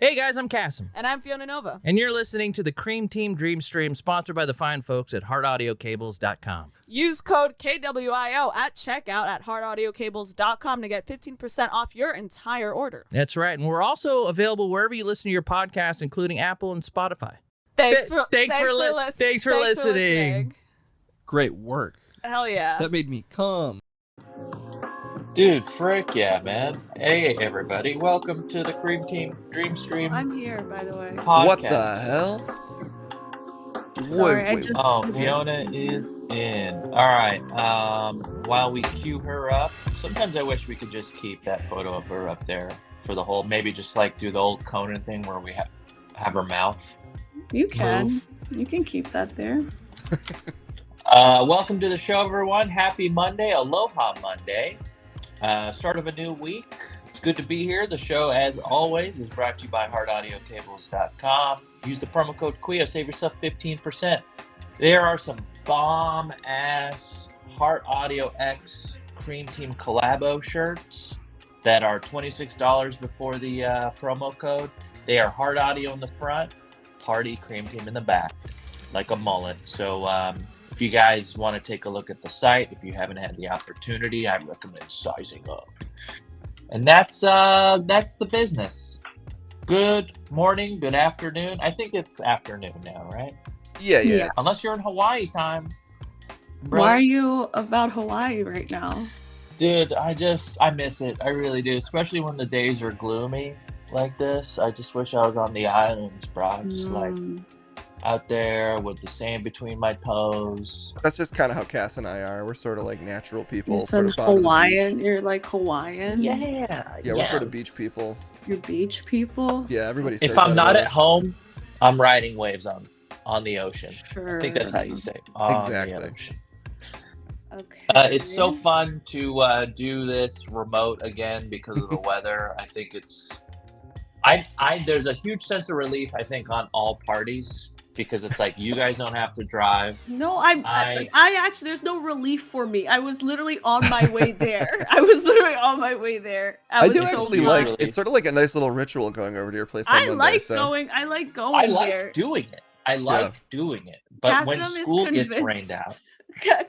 Hey guys, I'm Kassem. And I'm Fiona Nova. And you're listening to the Cream Team Dream Stream, sponsored by the fine folks at heartaudiocables.com. Use code KWIO at checkout at heartaudiocables.com to get 15% off your entire order. That's right. And we're also available wherever you listen to your podcasts, including Apple and Spotify. Thanks for listening. Great work. Hell yeah. That made me come. Dude, frick yeah, man. Hey, everybody. Welcome to the Cream Team Dream Stream I'm here, by the way. podcast. What the hell? Sorry, Wait. Oh, Fiona is in. All right. While we queue her up, sometimes I wish we could just keep that photo of her up there for the whole, maybe just like do the old Conan thing where we have her mouth. You can. move. You can keep that there. Welcome to the show, everyone. Happy Monday. Aloha Monday. Start of a new week. It's good to be here. The show, as always, is brought to you by heartaudiocables.com. Use the promo code QUIA. Save yourself 15%. There are some bomb-ass Heart Audio X Cream Team Collabo shirts that are $26 before the promo code. They are Heart Audio in the front, Party Cream Team in the back, like a mullet. So, if you guys want to take a look at the site, if you haven't had the opportunity, I recommend sizing up. And that's the business. Good morning, good afternoon. I think it's afternoon now, right? Yeah. Unless you're in Hawaii time. Why are you about Hawaii right now? Dude, I miss it. I really do. Especially when the days are gloomy like this. I just wish I was on the islands, bro. Just like out there with the sand between my toes. That's just kind of how Cass and I are. We're sort of like natural people. You're sort some of bottom of the Hawaiian. beach. You're like Hawaiian. Yeah, We're sort of beach people. You're beach people. Yeah, everybody says If I'm that not about at us. home, I'm riding waves on the ocean. Sure. I think that's how you say it. On Exactly. the ocean. Okay. It's so fun to do this remote again because of the weather. I think it's there's a huge sense of relief, I think, on all parties, because it's like you guys don't have to drive. No, I actually, there's no relief for me. I was literally on my way there. I was I was do so actually fun. like. Really. It's sort of like a nice little ritual going over to your place on I Monday. like so. going. I like going I there. like doing it. But when Kassem is school gets convinced. rained out,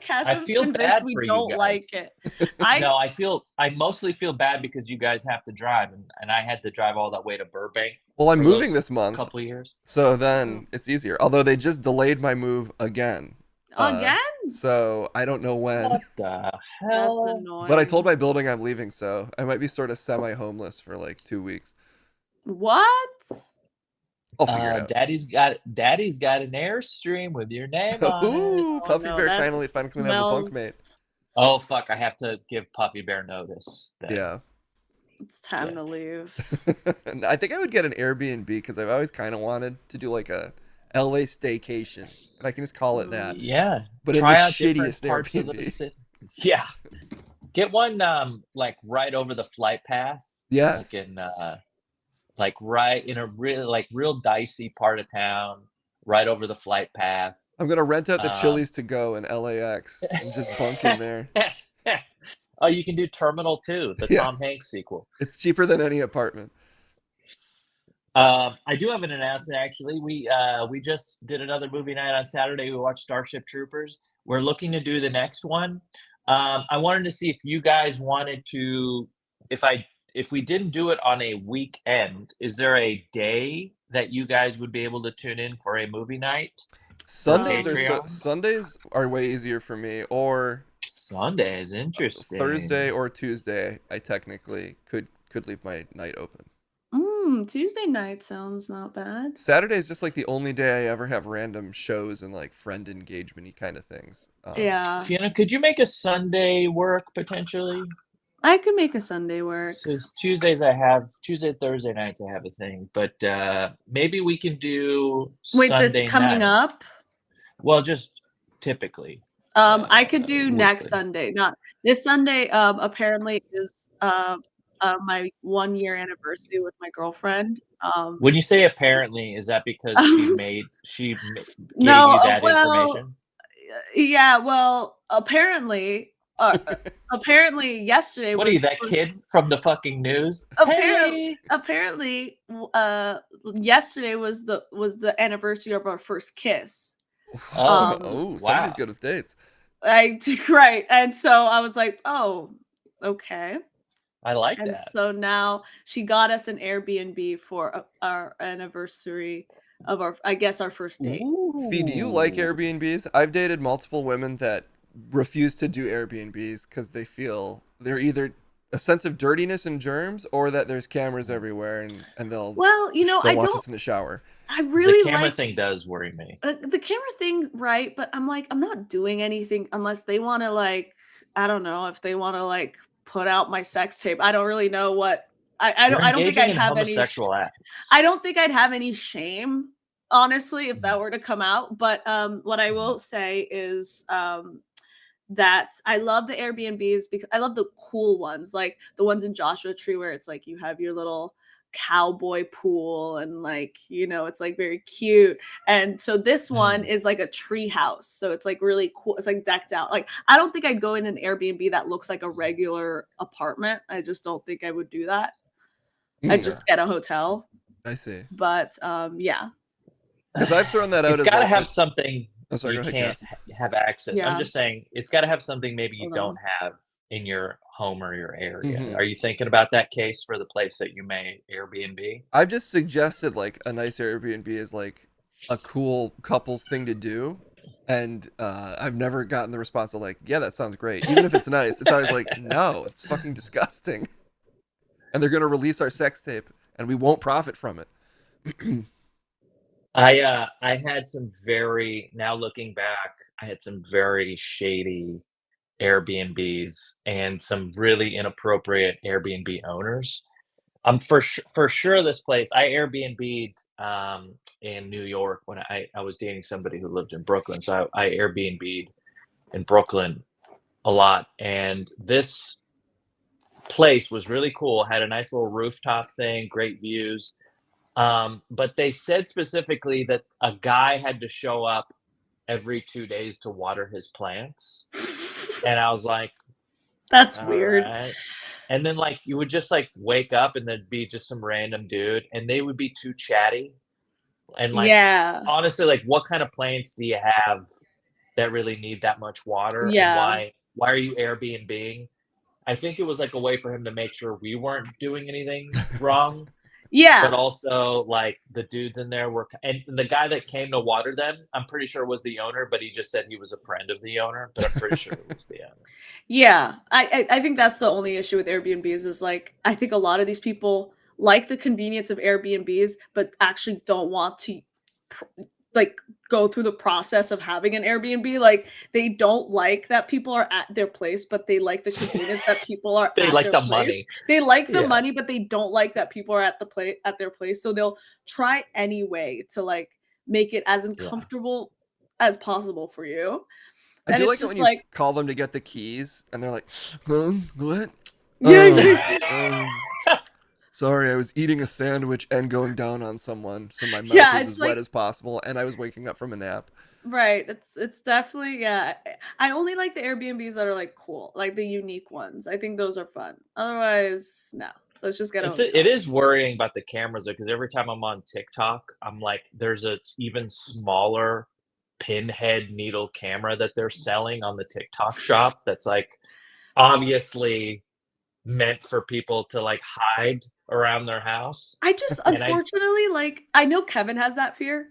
Kassem's feel convinced bad we for you don't guys. like it. I mostly feel bad because you guys have to drive, and I had to drive all that way to Burbank. Well, I'm for moving those this month, couple of years. so then it's easier. Although they just delayed my move again. Again? So I don't know when. What the That's hell? annoying. But I told my building I'm leaving, so I might be sort of semi-homeless for like 2 weeks. What? I'll figure it out. Daddy's got an Airstream with your name on it. Ooh, Puffy no, Bear that's- finally have a bunk mate. Oh fuck! I have to give Puffy Bear notice. Yeah. It's time to Shit. leave. And I think I would get an Airbnb because I've always kind of wanted to do like a LA staycation, and I can just call it that. Yeah, But in try the out different shittiest parts of the Airbnb. city. Yeah, get one like right over the flight path. Yes. Like in right in a real dicey part of town, right over the flight path. I'm gonna rent out the Chili's to go in LAX and just bunk in there. Oh, you can do Terminal 2, the Yeah. Tom Hanks sequel. It's cheaper than any apartment. I do have an announcement, actually. We just did another movie night on Saturday. We watched Starship Troopers. We're looking to do the next one. I wanted to see if you guys wanted to, if we didn't do it on a weekend, is there a day that you guys would be able to tune in for a movie night? Sundays are way easier for me, or Sunday is interesting. Thursday or Tuesday. I technically could leave my night open. Tuesday night sounds not bad. Saturday is just like the only day I ever have random shows and like friend engagement-y kind of things. Yeah, Fiona, could you make a Sunday work potentially? I could make a Sunday work. So Thursday, Thursday nights I have a thing, but maybe we can do Wait, Sunday this coming night. up? Well, just typically. I could do next weekly. Sunday. Not this Sunday. Apparently is my 1 year anniversary with my girlfriend. When you say apparently, is that because she gave No, you that well, information? Yeah, well, apparently apparently yesterday What was are you, that kid from the fucking news? Hey! apparently yesterday was the anniversary of our first kiss. Oh, somebody's Wow. good with dates. Right. And so I was like, oh, okay. I like And that. so now she got us an Airbnb for our anniversary of our first date. Fee, do you like Ooh. Airbnbs? I've dated multiple women that refuse to do Airbnbs because they feel they're either a sense of dirtiness and germs or that there's cameras everywhere and they'll Well, they'll watch us in the shower. I The really camera like thing does worry me. the camera thing, right? But I'm like, I'm not doing anything unless they want to like, I don't know if they want to like put out my sex tape. I don't really know what You're I don't think engaging I'd in have any homosexual acts. I don't think I'd have any shame, honestly, if Mhm. that were to come out. But what I will say is that I love the Airbnbs because I love the cool ones, like the ones in Joshua Tree where it's like you have your little cowboy pool and like it's like very cute. And so this one is like a tree house, so it's like really cool. It's like decked out. Like I don't think I'd go in an Airbnb that looks like a regular apartment. I just don't think I would do that. I'd Yeah, just get a hotel. I see. But yeah. Because I've thrown that out It's as got to like have something oh, sorry, you go ahead, can't Cass. have access. Yeah. I'm just saying it's got to have something maybe you Hold don't on. have in your home or your area. Mhm. Are you thinking about that case for the place that you may Airbnb? I've just suggested like a nice Airbnb is like a cool couples thing to do. And I've never gotten the response of like, yeah, that sounds great. Even if it's nice, it's always like, no, it's fucking disgusting. And they're gonna release our sex tape, and we won't profit from it. I had some very now looking back, I had some very shady Airbnbs and some really inappropriate Airbnb owners. For sure this place I Airbnb'd in New York when I was dating somebody who lived in Brooklyn. So I Airbnb'd in Brooklyn a lot. And this place was really cool, had a nice little rooftop thing, great views. But they said specifically that a guy had to show up every 2 days to water his plants. And I was like, That's all weird. right. And then like you would just like wake up and there'd be just some random dude and they would be too chatty. And like Yeah. honestly, like what kind of plants do you have that really need that much water? And Yeah. why are you Airbnb-ing? I think it was like a way for him to make sure we weren't doing anything wrong. Yeah. But also like the dudes in there were and the guy that came to water them, I'm pretty sure was the owner, but he just said he was a friend of the owner, but I'm pretty sure it was the owner. Yeah, I think that's the only issue with Airbnbs is like I think a lot of these people like the convenience of Airbnbs, but actually don't want to like go through the process of having an Airbnb. Like they don't like that people are at their place, but they like the convenience that people are They at like their the place. money. They like the Yeah. money, but they don't like that people are at their place. So they'll try anyway to like make it as uncomfortable as possible for you. I And do it's like it when just you like call them to get the keys, and they're like, what? Yeah. Sorry, I was eating a sandwich and going down on someone, so my mouth Yeah, is it's as wet like as possible, and I was waking up from a nap. right. It's definitely yeah. I only like the Airbnbs that are like cool, like the unique ones. I think those are fun. Otherwise, no. Let's just get a hotel. It is worrying about the cameras though, because every time I'm on TikTok, I'm like, there's a even smaller pinhead needle camera that they're selling on the TikTok shop that's like obviously meant for people to like hide around their house. I just And I unfortunately like I know Kevin has that fear,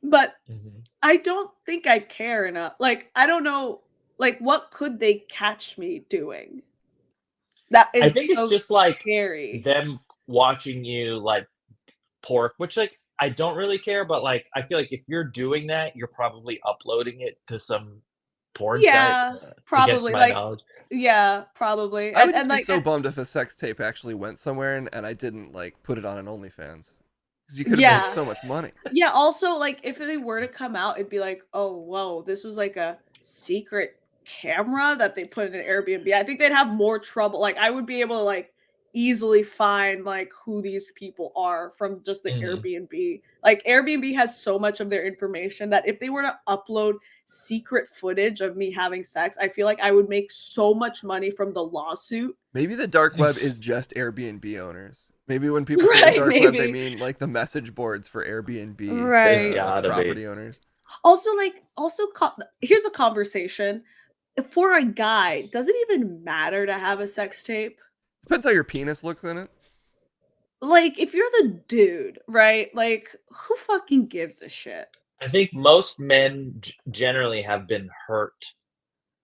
but Mhm. I don't think I care enough. Like I don't know like what could they catch me doing? That I is think it's so just like scary. them watching you like pork, which like I don't really care, but like I feel like if you're doing that, you're probably uploading it to some porn site Yeah, against probably my like knowledge. yeah, probably. I would just And be like so bummed if a sex tape actually went somewhere and I didn't like put it on an OnlyFans, because you could have yeah. made so much money. Yeah, also, like, if they were to come out, it'd be like, "Oh, whoa, this was, like, a secret camera that they put in an Airbnb." I think they'd have more trouble like, I would be able to, like, easily find like who these people are from just the Mhm. Airbnb. Like Airbnb has so much of their information that if they were to upload secret footage of me having sex, I feel like I would make so much money from the lawsuit. Maybe the dark web is just Airbnb owners. Maybe when people say Right, the dark web, they maybe. mean like the message boards for Airbnb Right. Gotta be. property owners. Also, here's a conversation. For a guy, does it even matter to have a sex tape? Depends how your penis looks in it. Like, if you're the dude, right? Like, who fucking gives a shit? I think most men generally have been hurt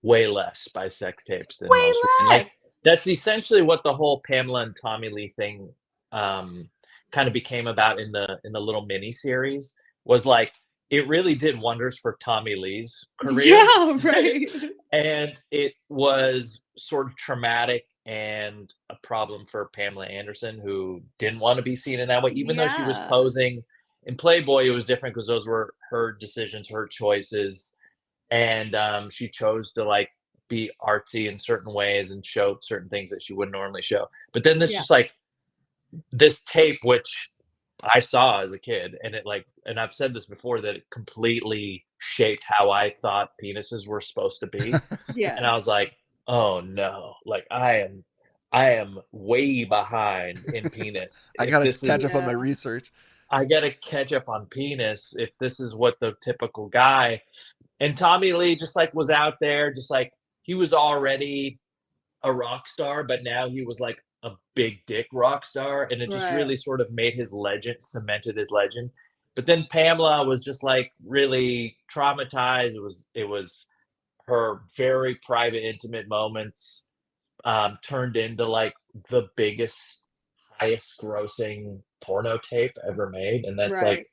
way less by sex tapes than Way most women. Like, less. that's essentially what the whole Pamela and Tommy Lee thing kind of became about in the little mini series. Was like it really did wonders for Tommy Lee's career. Yeah, right. And it was sort of traumatic and a problem for Pamela Anderson, who didn't want to be seen in that way, even though she was Yeah. posing in Playboy. It was different because those were her decisions, her choices, and she chose to like be artsy in certain ways and show certain things that she wouldn't normally show. But then this Yeah. just like this tape, which I saw as a kid, and it like, and I've said this before, that it completely shaped how I thought penises were supposed to be. And Yeah. I was like, oh no, like I am way behind in penis. I If gotta this catch is- up on my Yeah. research. I gotta catch up on penis if this is what the typical guy. And Tommy Lee just like was out there, just like he was already a rock star, but now he was like a big dick rock star, and it just Right. really sort of made his legend, cemented his legend. But then Pamela was just like really traumatized. It was her very private, intimate moments turned into like the biggest, highest grossing porno tape ever made, and that's Right. like,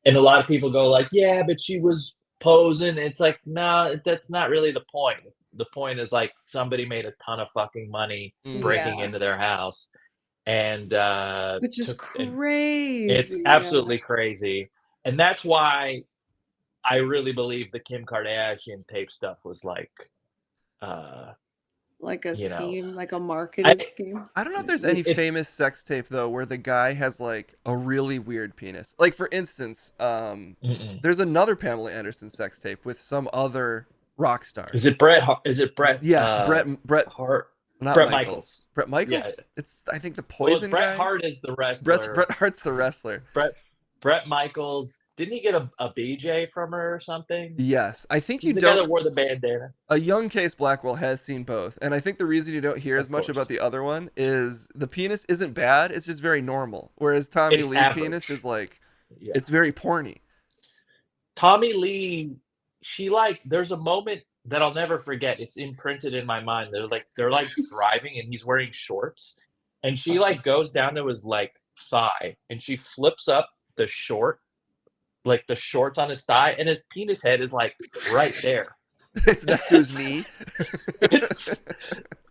and a lot of people go like, yeah, but she was posing. It's like, no, that's not really the point. The point is like somebody made a ton of fucking money breaking Yeah. into their house, and Which is and crazy. it's absolutely crazy. And that's why I really believe the Kim Kardashian tape stuff was like like a you know, scheme, like a marketing I- scheme. I don't know if there's any It's- famous sex tape though where the guy has like a really weird penis. Like for instance, mm-mm. there's another Pamela Anderson sex tape with some other rock star. Is it Brett? Is it Brett? Yes, Brett Hart. not Brett Michaels. Michaels. Brett Michaels? Yeah. It's I think the Well, Poison Bret guy. Hart is the wrestler. Bret Hart's the wrestler. Brett Michaels. Didn't he get a BJ from her or something? Yes, I think you He's the guy that don't. wore the bandana. A young Case Blackwell has seen both, and I think the reason you don't hear Of as much course. about the other one is the penis isn't bad; it's just very normal. Whereas Tommy It's Lee's average. penis is like Yeah. it's very porny. Tommy Lee, she like, there's a moment that I'll never forget. It's imprinted in my mind. They're like driving and he's wearing shorts, and she like goes down to his like thigh and she flips up the short, like the shorts on his thigh, and his penis head is like right there. It's next to his knee.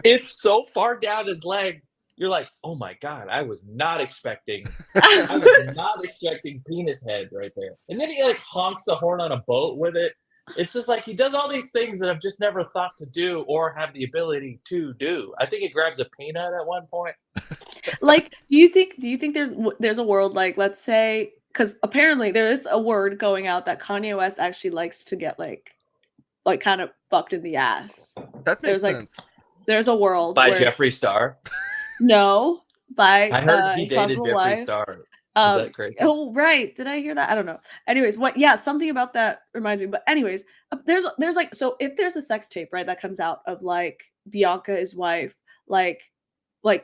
It's so far down his leg. You're like, oh my god, I was not expecting penis head right there. And then he like honks the horn on a boat with it. It's just like he does all these things that I've just never thought to do or have the ability to do. I think he grabs a peanut at one point. Like, do you think there's a world, like, let's say, because apparently there is a word going out that Kanye West actually likes to get like kind of fucked in the ass. That makes There's, like, sense. There's a world By where, Jeffree Star. no, by I heard he his dated possible Jeffree wife. Star. Is Um, that crazy? Oh, right. Did I hear that? I don't know. Anyways, something about that reminds me. But anyways, there's like, so if there's a sex tape, right, that comes out of like Bianca, his wife, like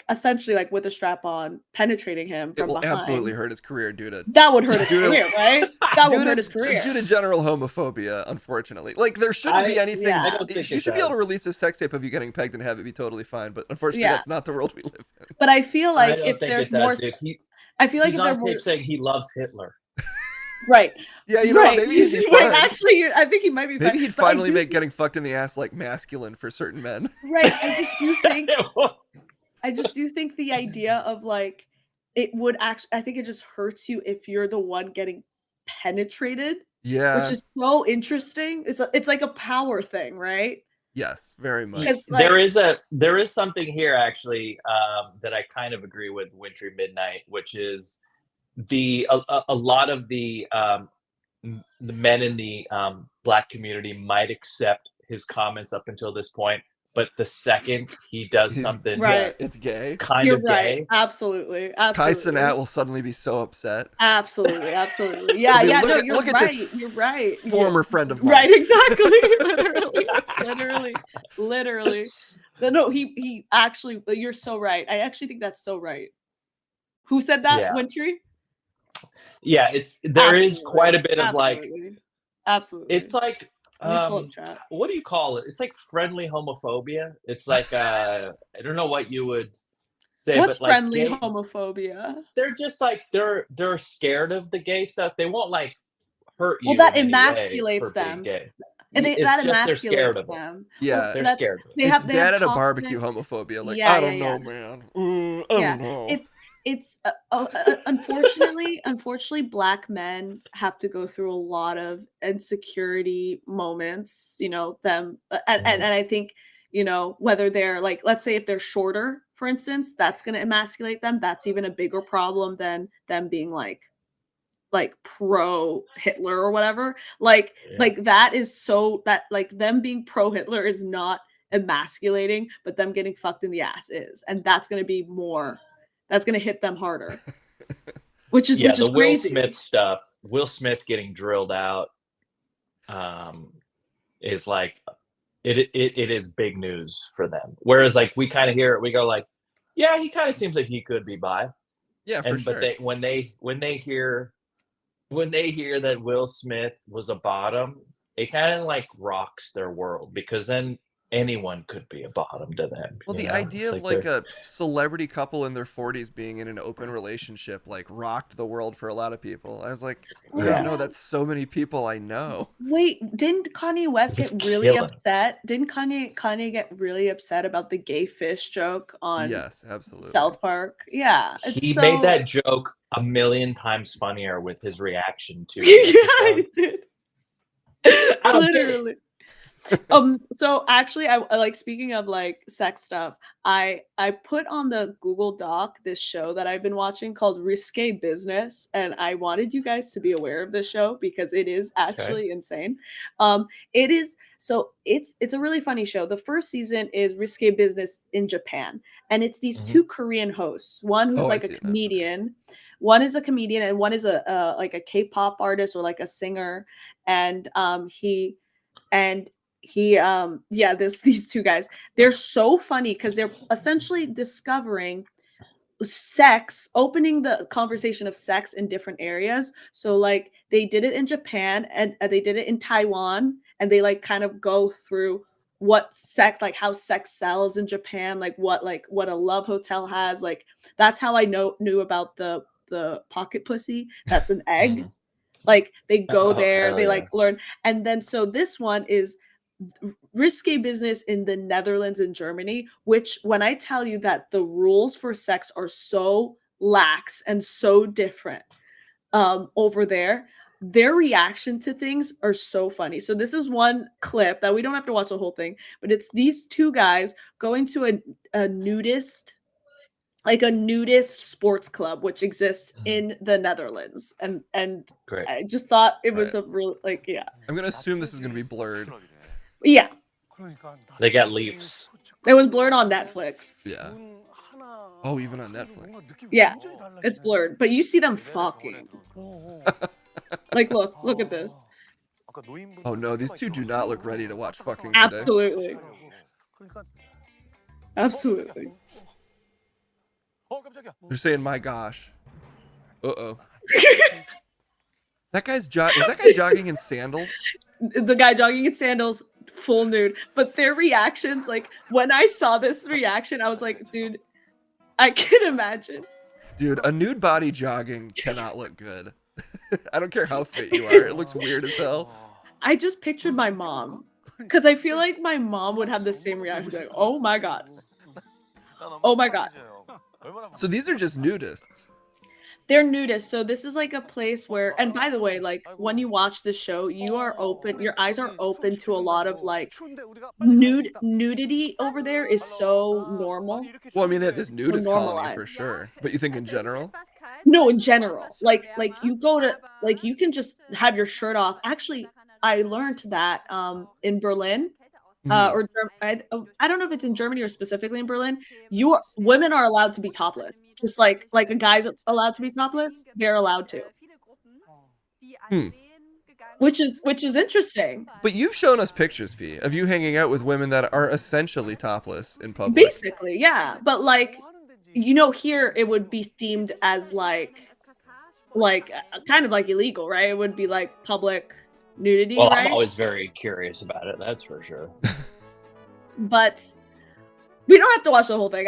essentially like with a strap on, penetrating him It from will behind. absolutely hurt his career due to That would hurt his Due to- career, right? That would hurt his career. due to general homophobia. Unfortunately, like there shouldn't be anything. yeah. I don't think You it should be able to does. release a sex tape of you getting pegged and have it be totally fine. But unfortunately, Yeah. that's not the world we live in. But I feel like I don't if think there's it more, does, dude. I feel like He's if there on were tape saying he loves Hitler. right, Yeah, you know, right. maybe he'd be Wait, fine. actually, I think he might be. Maybe fine. he'd But I finally do make getting fucked in the ass like masculine for certain men. right. I just do think the idea of like it would actually, I think it just hurts you if you're the one getting penetrated, Yeah, which is so interesting. It's like a power thing, right? Yes, very much. Because, like, There is something here actually that I kind of agree with Wintry Midnight, which is a lot of the men in the Black community might accept his comments up until this point, but the second he does something Right. It's gay. kind you're of right. gay, Absolutely. Kaisen At will suddenly be so upset. Absolutely. Yeah, He'll be, yeah. "Look No, at- you're look at right. this You're right. Former friend of mine. Right, exactly. Literally. No, he actually, you're so right. I actually think that's so right. Who said that? Yeah. Wintry? yeah, there is Absolutely. quite a bit of like, Absolutely. it's like Let me pull up chat. what do you call it? It's like friendly homophobia. It's like I don't know what you would say, What's but like friendly gay, homophobia? they're just like they're scared of the gay stuff. They won't like hurt you. Well, that in any way emasculates for being them. gay. And It's that just they're scared emasculates of it. them. Yeah. Well, They're that's- scared of it. They It's have dad at a confidence- barbecue homophobia. Like, Yeah, I don't yeah, know, man. I Yeah. don't know. It's unfortunately Black men have to go through a lot of insecurity moments, you know, them and I think, you know, whether they're like, let's say if they're shorter, for instance, that's going to emasculate them. That's even a bigger problem than them being like pro Hitler or whatever. Like that is so that like them being pro Hitler is not emasculating, but them getting fucked in the ass is, and that's going to be more. That's going to hit them harder. Which is the Will crazy. Smith stuff. Will Smith getting drilled out is like it is big news for them. Whereas like we kind of hear it, we go like, yeah, he kind of seems like he could be bi. Yeah, for sure. But when they hear that Will Smith was a bottom, it kind of like rocks their world, because then anyone could be a bottom to them. Well, the know? idea It's of like a celebrity couple in their 40s being in an open relationship like rocked the world for a lot of people. I was like, I don't know, that's so many people I know. Wait, didn't Kanye West Just get really killing. upset? Didn't Kanye get really upset about the gay fish joke on Yes, absolutely. South Park? Yeah, it's he so... made that joke a million times funnier with his reaction to yeah, it. he did. I don't get it. Literally. So actually I like, speaking of like sex stuff, I put on the Google Doc this show that I've been watching called Risqué Business, and I wanted you guys to be aware of this show because it is actually insane. It is, so it's a really funny show. The first season is Risqué Business in Japan, and it's these two Korean hosts, one who's like a comedian, one is a comedian, and one is a like a K-pop artist or like a singer, and these two guys, they're so funny because they're essentially discovering sex, opening the conversation of sex in different areas. So like they did it in Japan, and they did it in Taiwan, and they like kind of go through what sex, like how sex sells in Japan, like what a love hotel has. Like that's how I knew about the pocket pussy. That's an egg. Like they go there, they like learn. And then so this one is Risqué Business in the Netherlands and Germany, which when I tell you that the rules for sex are so lax and so different over there, their reaction to things are so funny. So this is one clip that we don't have to watch the whole thing, but it's these two guys going to a nudist sports club which exists in the Netherlands, and Great. I just thought it was a real like, yeah. I'm gonna assume this is gonna be blurred. Yeah, They got leaves. it was blurred on Netflix. Yeah. Oh, even on Netflix. Yeah, it's blurred, but you see them fucking. Like, look at this. Oh no, these two do not look ready to watch fucking today. Absolutely. They're saying, "My gosh." Uh-oh. That guy's is that guy jogging in sandals? The guy jogging in sandals, full nude. But their reactions, like when I saw this reaction, I was like, dude, I can imagine. Dude, a nude body jogging cannot look good. I don't care how fit you are. It looks weird as hell. I just pictured my mom, because I feel like my mom would have the same reaction. Like, oh my God. Oh my God. So these are just nudists. They're nudists, so this is like a place where, and by the way, like when you watch the show, you are open, your eyes are open to a lot of like nudity over there is so normal, Well, I mean, it this so nudist colony normalized. for sure. But you think in general? No, in general, like you go to like you can just have your shirt off. Actually, I learned that in Berlin, Mhm. or I don't know if it's in Germany or specifically in Berlin. Women are allowed to be topless, just like a guy's allowed to be topless. They're allowed to, Hmm. which is interesting. But you've shown us pictures, Fee, of you hanging out with women that are essentially topless in public. Basically, yeah. But like, here it would be deemed as kind of like illegal, right? It would be like public nudity, Well, I'm right? always very curious about it. That's for sure. But we don't have to watch the whole thing.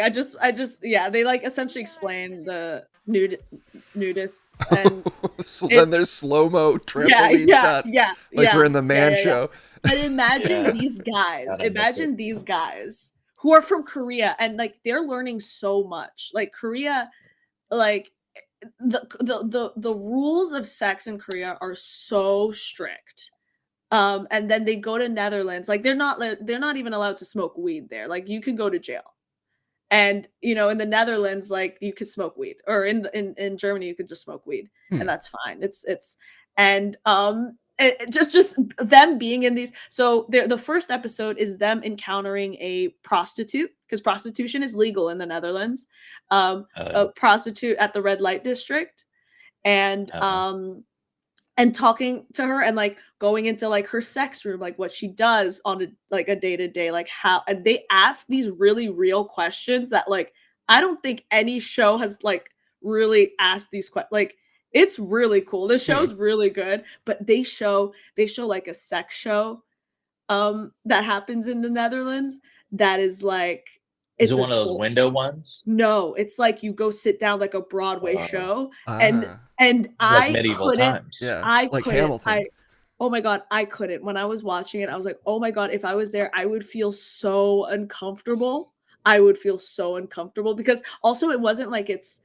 Yeah, they like essentially explain the nudist and So it, then there's slow-mo trampoline shots like we're in the Man yeah. Show. But imagine Yeah. these guys. Gotta miss Imagine it. these guys who are from Korea and like they're learning so much. Like Korea, like the rules of sex in Korea are so strict. And then they go to Netherlands. Like they're not even allowed to smoke weed there. Like you can go to jail. And in the Netherlands, like you could smoke weed, or in Germany, you could just smoke weed, Hmm. and that's fine. And just them being in these. So the first episode is them encountering a prostitute because prostitution is legal in the Netherlands. A prostitute at the red light district, and and talking to her and like going into like her sex room, like what she does on a day-to-day, like how, and they ask these really real questions that like I don't think any show has like really asked these questions. Like it's really cool. The show's really good, but they show like a sex show that happens in the Netherlands that is like Is it it's a one of those full, window ones? no, it's like you go sit down like a Broadway show, and Ah, and Like I medieval couldn't, times. yeah, I like couldn't, Hamilton. oh my god, I couldn't. When I was watching it, I was like, oh my god, if I was there, I would feel so uncomfortable. I would feel so uncomfortable because also it wasn't like it's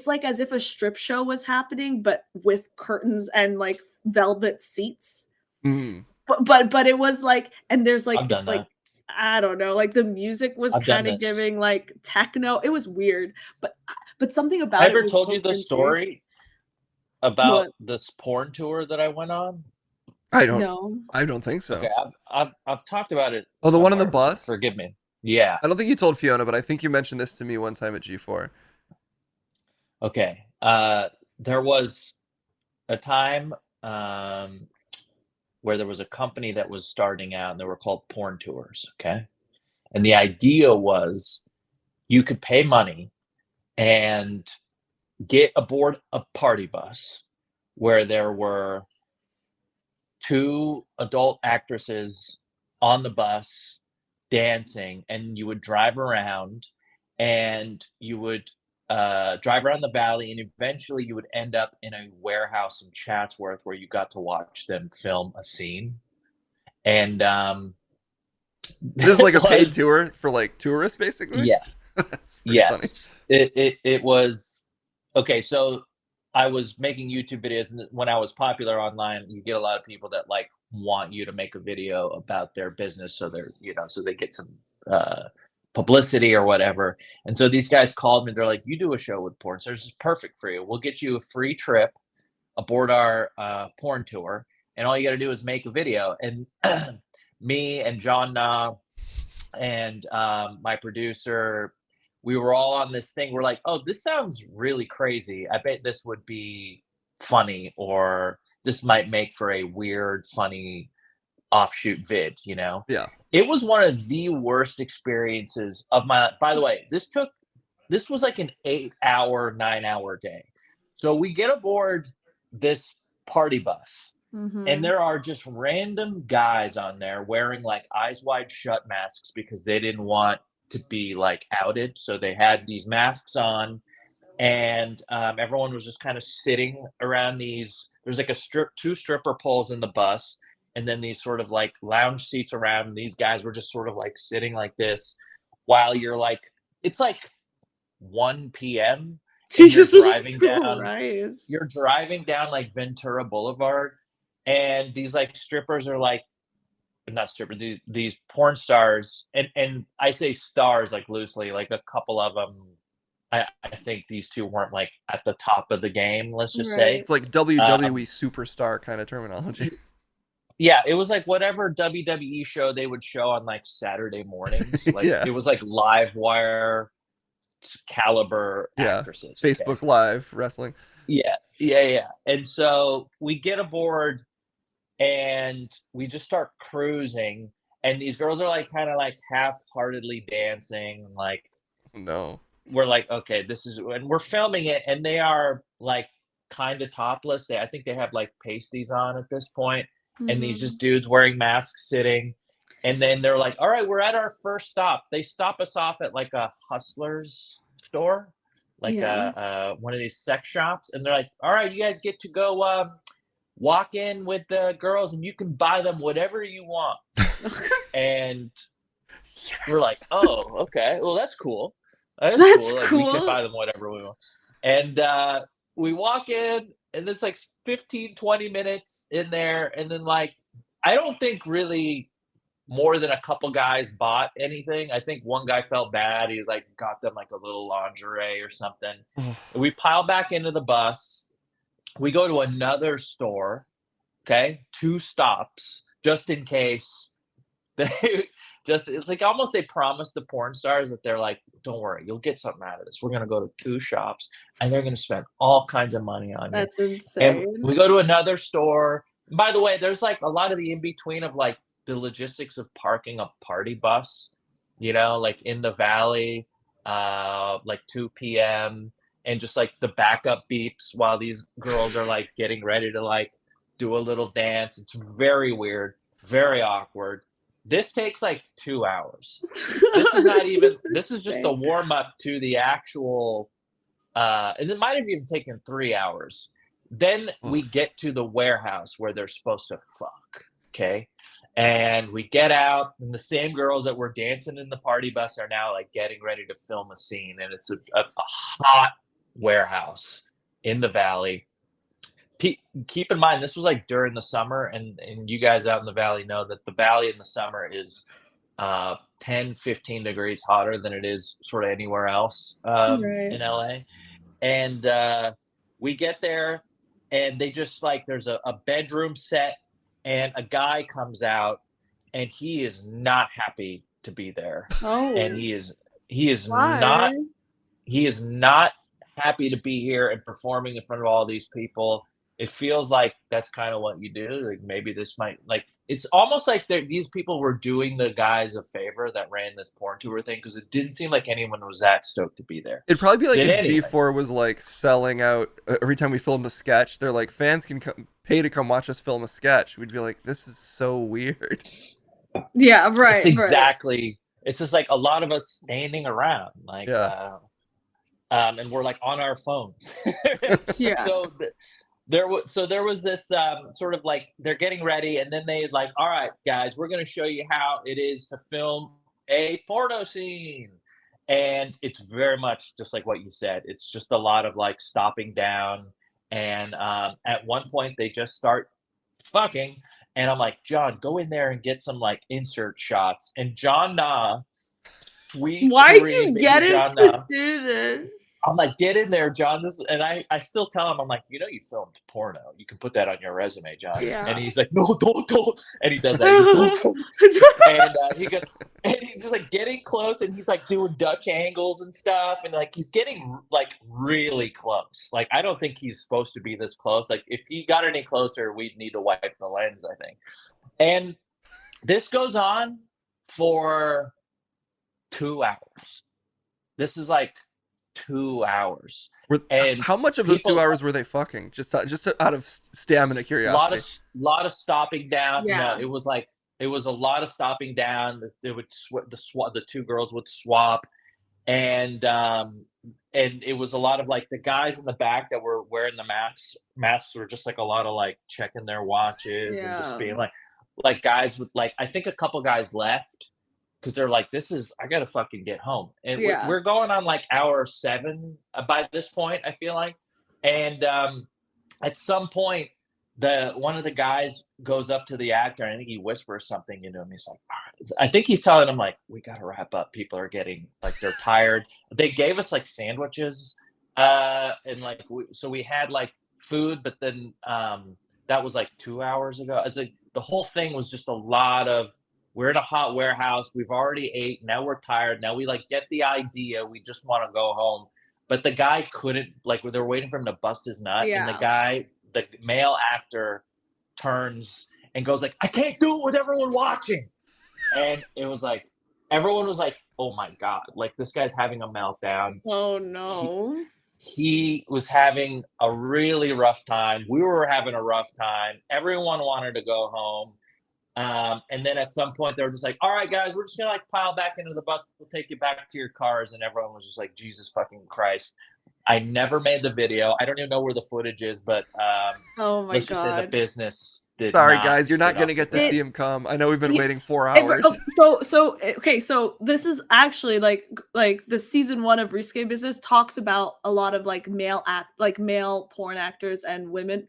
like as if a strip show was happening, but with curtains and like velvet seats. Mm. But it was like, and there's like I've done it's like that. I don't know, like the music was I've done kind of this. giving like techno. It was weird, but something I about it ever was told so you the cringy. story about What? this porn tour that I went on? I don't No. think so. Okay, I've talked about it. Oh, the one on the somewhere. bus? Forgive me. Yeah. I don't think you told Fiona, but I think you mentioned this to me one time at G4. Okay. There was a time where there was a company that was starting out, and they were called porn tours. Okay, and the idea was you could pay money and get aboard a party bus where there were 2 adult actresses on the bus dancing, and you would drive around and you would drive around the valley, and eventually you would end up in a warehouse in Chatsworth where you got to watch them film a scene. And This is like a paid was- tour for like tourists, basically. Yeah. That's pretty Yes. It was okay. So I was making YouTube videos, and when I was popular online, you get a lot of people that like want you to make a video about their business, so they're so they get some publicity or whatever. And so these guys called me. They're like, "You do a show with porn, so this is perfect for you. We'll get you a free trip aboard our porn tour, and all you got to do is make a video." And me and John Na and my producer, we were all on this thing. We're like, oh, this sounds really crazy. I bet this would be funny, or this might make for a weird, funny offshoot vid, Yeah. It was one of the worst experiences of my life. By the way, this was like an 8-hour, 9-hour day. So we get aboard this party bus, and there are just random guys on there wearing like eyes wide shut masks because they didn't want to be like outed. So they had these masks on, and everyone was just kind of sitting around these. There's like 2 stripper poles in the bus, and then these sort of like lounge seats around. And these guys were just sort of like sitting like this while you're like, it's like 1 p.m. Jesus driving down. Christ. You're driving down like Ventura Boulevard, and these like strippers are like, not strippers, these porn stars, and I say stars like loosely, like a couple of them. I think these two weren't like at the top of the game. Let's just say It's like WWE superstar kind of terminology. Yeah, it was like whatever WWE show they would show on like Saturday mornings. Like Yeah. it was like live wire caliber Yeah. actresses. Facebook Live wrestling. Yeah. And so we get aboard and we just start cruising, and these girls are like kind of like half-heartedly dancing, like No. we're like, okay, this is, and we're filming it, and they are like kind of topless. I think they have like pasties on at this point, and these just dudes wearing masks sitting, and then they're like, all right, we're at our first stop. They stop us off at like a Hustler's store, like one of these sex shops, and they're like, all right, you guys get to go walk in with the girls, and you can buy them whatever you want. And we're like, oh, okay, well, that's cool. That's cool. Like, we can buy them whatever we want. And we walk in, and there's like 15, 20 minutes in there. And then, like, I don't think really more than a couple guys bought anything. I think one guy felt bad. He, like, got them, like, a little lingerie or something. We pile back into the bus. We go to another store, okay? 2 stops, just in case. It's like almost they promised the porn stars that they're like, don't worry, you'll get something out of this. We're going to go to 2 shops, and they're going to spend all kinds of money on you. That's insane. And we go to another store. And by the way, there's like a lot of the in-between of like the logistics of parking a party bus, you know, like in the valley, like 2 p.m. and just like the backup beeps while these girls are like getting ready to like do a little dance. It's very weird, very awkward. This takes like 2 hours. This is not even, this is just a warm up to the actual, and it might have even taken 3 hours. Then we get to the warehouse where they're supposed to fuck. Okay. And we get out, and the same girls that were dancing in the party bus are now like getting ready to film a scene. And it's a hot warehouse in the valley. Keep in mind, this was like during the summer, and you guys out in the valley know that the valley in the summer is 10, 15 degrees hotter than it is sort of anywhere else in LA. And we get there, and they just like, there's a bedroom set, and a guy comes out, and he is not happy to be there. Oh. And he is not happy to be here and performing in front of all these people. It feels like that's kind of what you do. Like maybe this might, like, it's almost like these people were doing the guys a favor that ran this porn tour thing, because it didn't seem like anyone was that stoked to be there. It'd probably be like But if G4 was like selling out every time we filmed a sketch. They're like, fans can pay to come watch us film a sketch. We'd be like, this is so weird. Yeah, right. It's exactly. It's just like a lot of us standing around, like, and we're like on our phones. Yeah. So there was this sort of like, they're getting ready, and then they like, all right, guys, we're going to show you how it is to film a porno scene. And it's very much just like what you said. It's just a lot of like stopping down. And at one point they just start fucking. And I'm like, John, go in there and get some like insert shots. And John Na, sweet. Why did you get him to do this? I'm like, get in there, John. And I still tell him, I'm like, you know, you filmed porno. You can put that on your resume, John. Yeah. And he's like, no, don't. And he does that. Don't. And he's just like getting close, and he's like doing Dutch angles and stuff. And like, he's getting like really close. Like, I don't think he's supposed to be this close. Like, if he got any closer, we'd need to wipe the lens, I think. And this goes on for 2 hours. This is like 2 hours. And how much of those 2 hours were they fucking? Just out of stamina curiosity. Lot of stopping down. Yeah. No, it was a lot of stopping down. They would the 2 girls would swap, and it was a lot of like the guys in the back that were wearing the masks were just like a lot of like checking their watches and just being like guys with like, I think a couple guys left. because they're like, I gotta fucking get home. And Yeah. we're going on like hour 7 by this point, I feel like. And at some point, one of the guys goes up to the actor, and I think he whispers something into him. He's like, I think he's telling him like, we gotta wrap up. People are getting like, they're tired. They gave us like sandwiches, and like so we had like food, but then that was like 2 hours ago. It's like the whole thing was just a lot of, we're in a hot warehouse, we've already ate, now we're tired, now we like get the idea, we just want to go home. But the guy couldn't, like, they were waiting for him to bust his nut, and the male actor turns and goes like, I can't do it with everyone watching. And it was like, everyone was like, oh my God, like this guy's having a meltdown. Oh no. He was having a really rough time. We were having a rough time. Everyone wanted to go home. And then at some point they were just like, all right, guys, we're just gonna like pile back into the bus. We'll take you back to your cars. And everyone was just like, Jesus fucking Christ. I never made the video. I don't even know where the footage is, but Oh my let's just say the God. business did Sorry, not guys, you're not spin gonna up get the to bill. see him come. I know we've been waiting 4 Hey, hours. So this is actually like the season 1 of Risqué Business talks about a lot of like male porn actors and women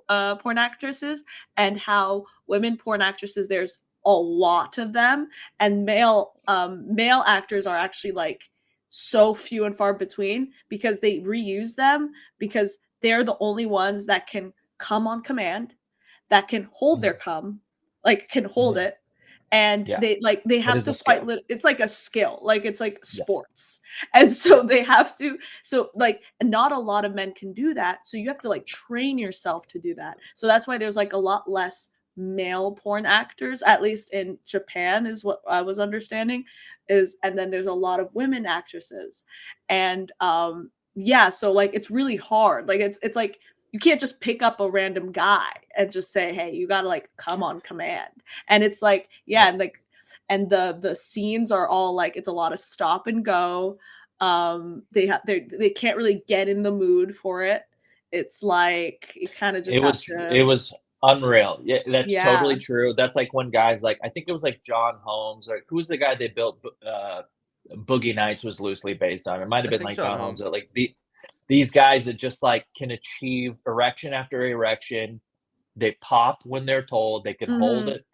porn actresses, and how women porn actresses, there's a lot of them, and male actors are actually like so few and far between, because they reuse them, because they're the only ones that can come on command, that can hold their cum, like can hold it, and Yeah. they have is to a fight. skill. It's like a skill, like it's like Yeah. sports, and so they have to. So like, not a lot of men can do that. So you have to like train yourself to do that. So that's why there's like a lot less male porn actors, at least in Japan, is what I was understanding. And then there's a lot of women actresses, and yeah. So like, it's really hard. Like it's like, you can't just pick up a random guy and just say, hey, you gotta like come on command. And it's like, yeah, and like, and the scenes are all like, it's a lot of stop and go. They can't really get in the mood for it. It's like, you kind of just It was unreal. Yeah, that's Yeah. totally true. That's like when guys like, I think it was like John Holmes, or who's the guy they built Boogie Nights was loosely based on. It might have I been think like John John Holmes. Holmes. Like these guys that just like can achieve erection after erection. They pop when they're told. They can hold it.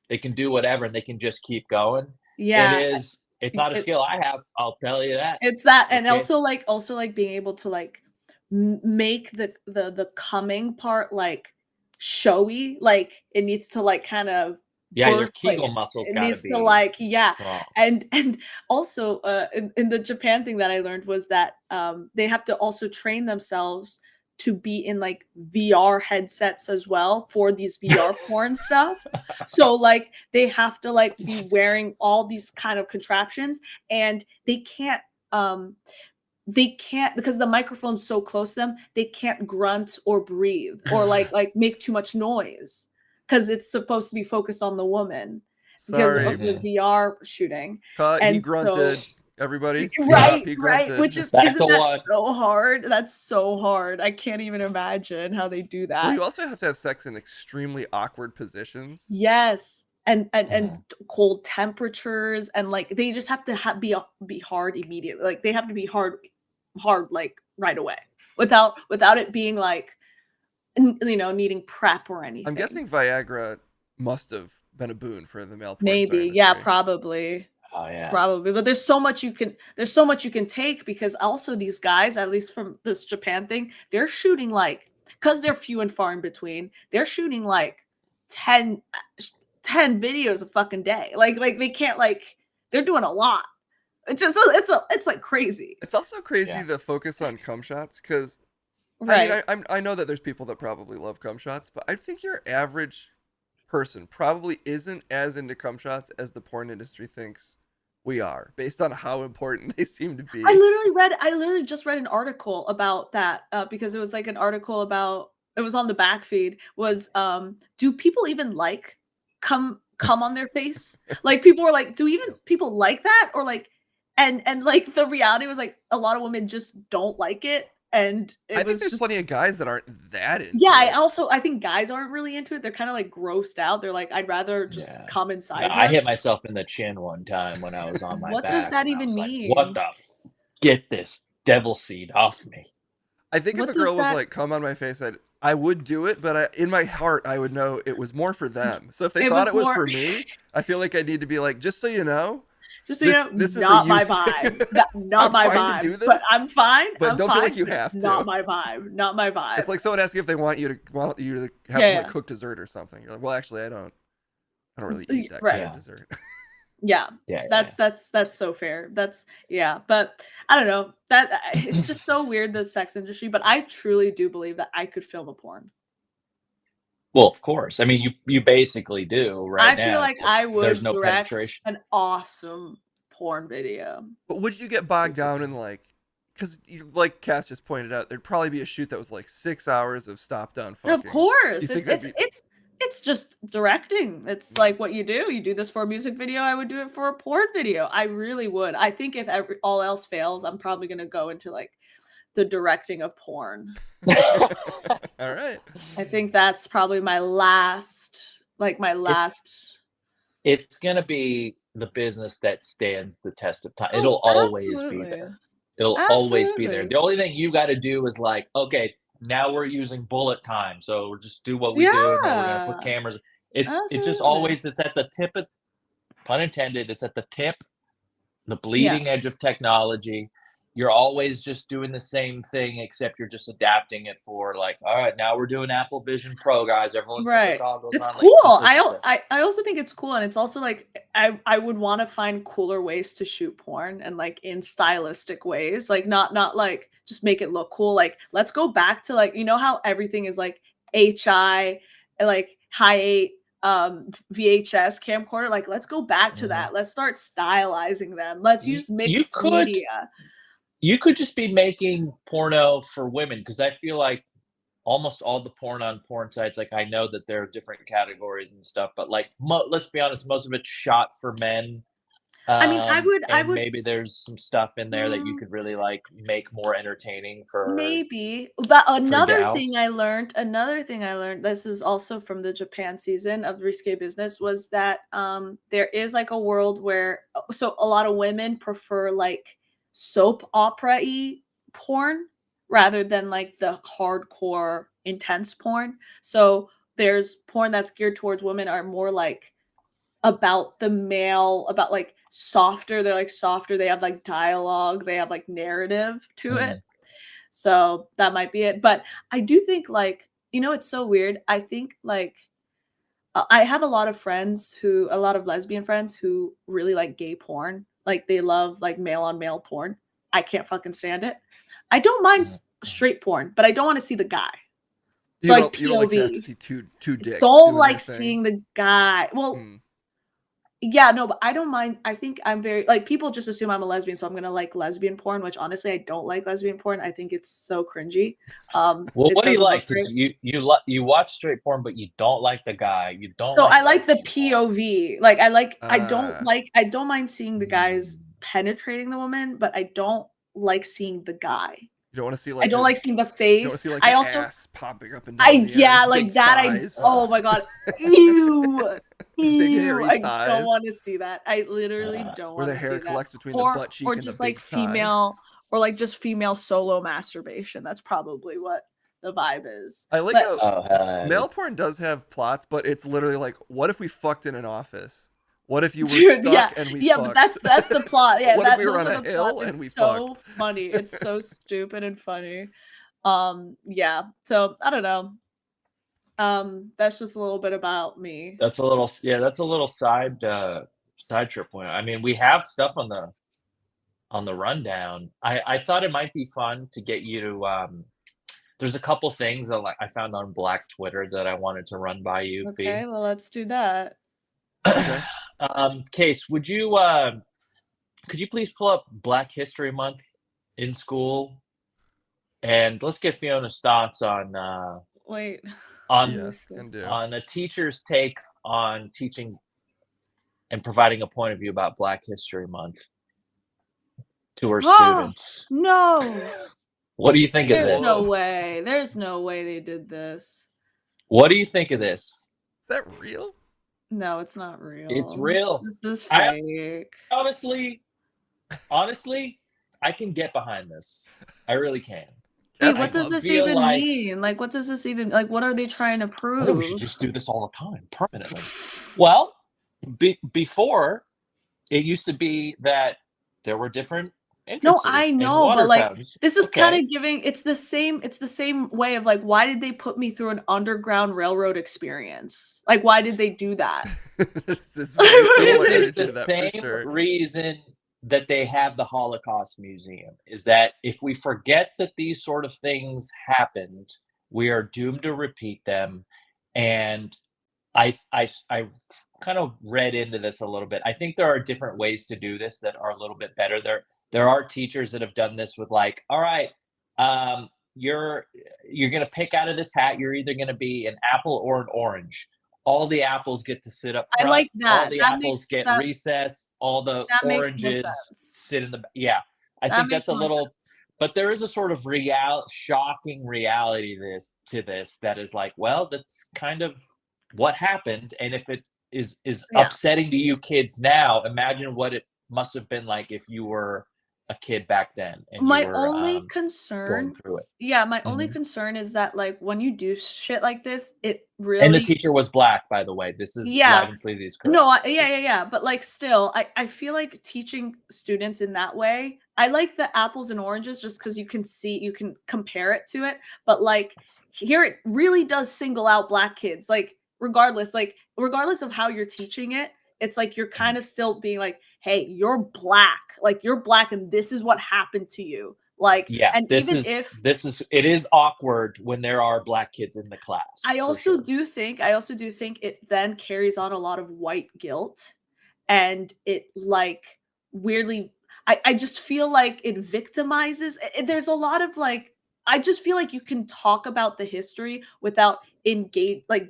They can do whatever, and they can just keep going. Yeah. It's not a skill I have. I'll tell you that. It's that, and Okay. also like being able to like make the coming part like showy. Like it needs to like kind of Yeah, your burst, Kegel like, muscles it gotta needs be to like, yeah. strong. And also in the Japan thing that I learned was that they have to also train themselves to be in like VR headsets as well for these VR porn stuff. So like they have to like be wearing all these kind of contraptions, and they can't because the microphone's so close to them, they can't grunt or breathe or like make too much noise, because it's supposed to be focused on the woman because Sorry, of the VR shooting. cut. And He grunted. Everybody, Right, he right. grunted. Which is, That's isn't the that one. so hard? That's so hard. I can't even imagine how they do Well, that. you also have to have sex in extremely awkward positions. Yes. And cold temperatures, and like they just have to be hard immediately. Like they have to be hard like right away, without it being like, needing prep or anything. I'm guessing Viagra must have been a boon for the male porn star maybe, yeah, industry. probably. Oh yeah. Probably, but there's so much you can take, because also these guys, at least from this Japan thing, they're shooting like, because they're few and far in between, they're shooting like 10 videos a fucking day. Like they can't, like, they're doing a lot. It's just it's like crazy. It's also crazy Yeah. the focus on cum shots, because Right. I mean, I know that there's people that probably love cum shots, but I think your average person probably isn't as into cum shots as the porn industry thinks we are, based on how important they seem to be. I literally just read an article about that, because it was like an article about, it was on the back feed, was do people even like come on their face? Like people were like, do even people like that? Or like, and like the reality was like, a lot of women just don't like it, And it I think was there's just plenty of guys that aren't that into yeah. it. I think guys aren't really into it. They're kind of like grossed out. They're like, I'd rather just Yeah. come No, inside. I her. hit myself in the chin one time when I was on my What back. does that and I even was like, mean? what the get this devil seed off me. I think What if a does girl was that- like, come on my face, I would do it, but in my heart, I would know it was more for them. So if they It thought was it was more- for me, I feel like I need to be like, just so you know, Just so you know, this is a not my youth- vibe. Not I'm my fine vibe. to do But this, I'm fine. but I'm don't fine. feel like you have to. Not my vibe. Not my vibe. It's like someone asking if they want you to have them Yeah. like cook dessert or something. You're like, well, actually, I don't really eat that Right. kind of dessert. yeah. Yeah. That's so fair. But I don't know. That it's just so weird, the sex industry, but I truly do believe that I could film a porn. Well, of course. I mean, you basically do right now. I feel like except I would there's no direct penetration. an awesome porn video. But would you get bogged down in like, because like Cass just pointed out, there'd probably be a shoot that was like 6 hours of stop down fucking. Of course. You think that'd It's just directing. It's like what you do. You do this for a music video. I would do it for a porn video. I really would. I think if all else fails, I'm probably going to go into like the directing of porn. All right. I think that's probably my last. It's gonna be the business that stands the test of time. It'll always be there. It'll always be there. Absolutely. The only thing you got to do is like, okay, now we're using bullet time, so we'll just do what we do, and then we're gonna put Yeah. cameras. It's just Absolutely. always it's at the tip of, pun intended, it's at the tip, the bleeding edge of technology. You're always just doing the same thing, except you're just adapting it for like, all right, now we're doing Apple Vision Pro, guys. Everyone put their Right. goggles It's on. like, cool. this is it. I also think it's cool, and it's also like I would want to find cooler ways to shoot porn, and like in stylistic ways, like not like just make it look cool. Like let's go back to like, you know how everything is like HI and like high 8 VHS camcorder. Like let's go back to that. Let's start stylizing them. Let's use mixed media. You could just be making porno for women, because I feel like almost all the porn on porn sites, like I know that there are different categories and stuff, but like let's be honest, most of it's shot for men. I mean, I would maybe there's some stuff in there that you could really like make more entertaining for maybe. But another gals. thing I learned, this is also from the Japan season of Risqué Business, was that there is like a world where so a lot of women prefer like soap opera-y porn rather than like the hardcore intense porn. So there's porn that's geared towards women are more like about the male, about like softer. They're like softer. They have like dialogue. They have like narrative to it. So that might be it. But I do think like, you know, it's so weird. I think like I have a lot of lesbian friends who really like gay porn. Like they love like male on male porn. I can't fucking stand it. I don't mind straight porn, but I don't want to see the guy. So like POV. You don't like to have to see two dicks. Don't like seeing the guy. Well, yeah, no, but I don't mind. I think I'm very like people just assume I'm a lesbian, so I'm gonna like lesbian porn, which honestly I don't like lesbian porn. I think it's so cringy. Well, what do you like? Because you watch straight porn, but you don't like the guy. You don't. So I like the lesbian POV. Like I don't mind seeing the guys penetrating the woman, but I don't like seeing the guy. You don't want to see like I don't like seeing the face. You don't want to see like I an also ass popping up and down. like that. Thighs. Oh my god. Ew. Ew. I thighs. don't want to see that. I literally don't want to see that. Where the hair collects between the butt cheek or and just the big like thigh. female or like just female solo masturbation. That's probably what the vibe is. I like But- how male porn does have plots, but it's literally like, what if we fucked in an office? What if you were Dude, stuck and we fucked? but that's the plot. Yeah, What if we were those on are a the hill plots. and we It's so fucked? funny. It's so stupid and funny. Yeah. So I don't know. That's just a little bit about me. That's a little side trip point. I mean, we have stuff on the rundown. I thought it might be fun to get you to there's a couple things that I found on Black Twitter that I wanted to run by you. Okay, well let's do that. Okay. Case, could you please pull up Black History Month in school, and let's get Fiona's thoughts on Wait. Yes, can do. on a teacher's take on teaching and providing a point of view about Black History Month to her students. No. What do you think of There's this? no way. There's no way they did this. What do you think of this? Is that real? No, it's not real. It's real. This is I- fake. Honestly, I can get behind this. I really can. Wait, I what does this feel even like- mean? Like, what does this even like? What are they trying to I prove? think we should just do this all the time, permanently. Well, before it used to be that there were different entrances. I and know, water but, like, fountains. This is Okay. kind of giving. It's the same way of like, why did they put me through an underground railroad experience? Like, why did they do that? This is very similar This is energy the to that, for same sure. reason that they have the Holocaust Museum, is that if we forget that these sort of things happened, we are doomed to repeat them. And I kind of read into this a little bit. I think there are different ways to do this that are a little bit better. There are teachers that have done this with like, all right, you're going to pick out of this hat. You're either going to be an apple or an orange. All the apples get to sit up I front. like that. All the That apples makes- get that- recess. All the that makes more oranges sense. sit in the yeah. I That think makes that's a more little, sense. but there is a sort of shocking reality to this that is like, well, that's kind of what happened. And if it is Yeah. upsetting to you kids now, imagine what it must have been like if you were a kid back then and My you were only going concern, through it. yeah, my only Mhm. concern is that like when you do shit like this, it And really the teacher was black, by the way. This is Yeah. Live and Sleazy is correct. No, yeah. But like, still, I feel like teaching students in that way. I like the apples and oranges just because you can compare it to it. But like, here it really does single out black kids. Like, regardless of how you're teaching it, it's like you're kind of still being like, hey, you're black. Like, you're black, and this is what happened to you. Like, Yeah, and this even is if it is awkward when there are black kids in the class. I for also sure. do think it then carries on a lot of white guilt, and it like weirdly I just feel like it victimizes. There's a lot of like, I just feel like you can talk about the history without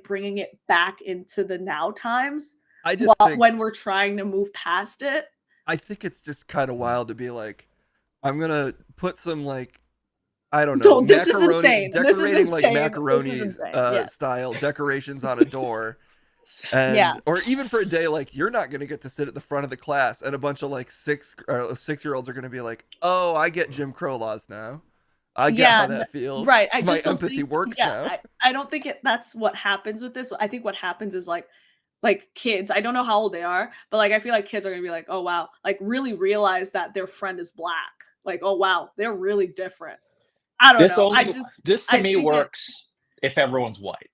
bringing it back into the now times I just think when we're trying to move past it. I think it's just kind of wild to be like, I'm gonna put some like, I don't know, Don't- this is macaroni, insane. This is decorating like insane. This is macaroni insane. Yes. style decorations on a door. And Yeah. or even for a day, like you're not gonna get to sit at the front of the class, and a bunch of like 6-year-olds are gonna be like, "Oh, I get Jim Crow laws now. I get how that feels. Right. I My just don't empathy think, works yeah, now." I don't think that's what happens with this. I think what happens is like kids, I don't know how old they are, but like I feel like kids are gonna be like, oh wow, like really realize that their friend is black. Like, oh wow, they're really different. I don't know. This to I me think works if everyone's white.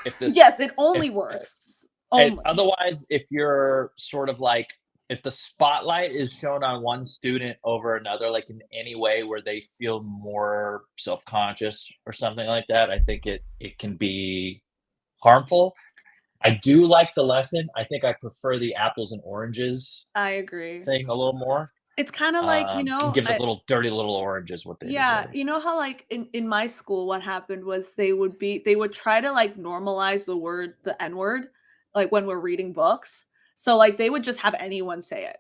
If this Yes, it only works. and Only. otherwise, if you're sort of like, if the spotlight is shown on one student over another, like in any way where they feel more self-conscious or something like that, I think it can be harmful. I do like the lesson. I think I prefer the apples and oranges I agree. thing a little more. It's kind of like, Give those little dirty little oranges what they yeah, deserve. you know how like in my school what happened was they would try to like normalize the N-word like when we're reading books. So like they would just have anyone say it.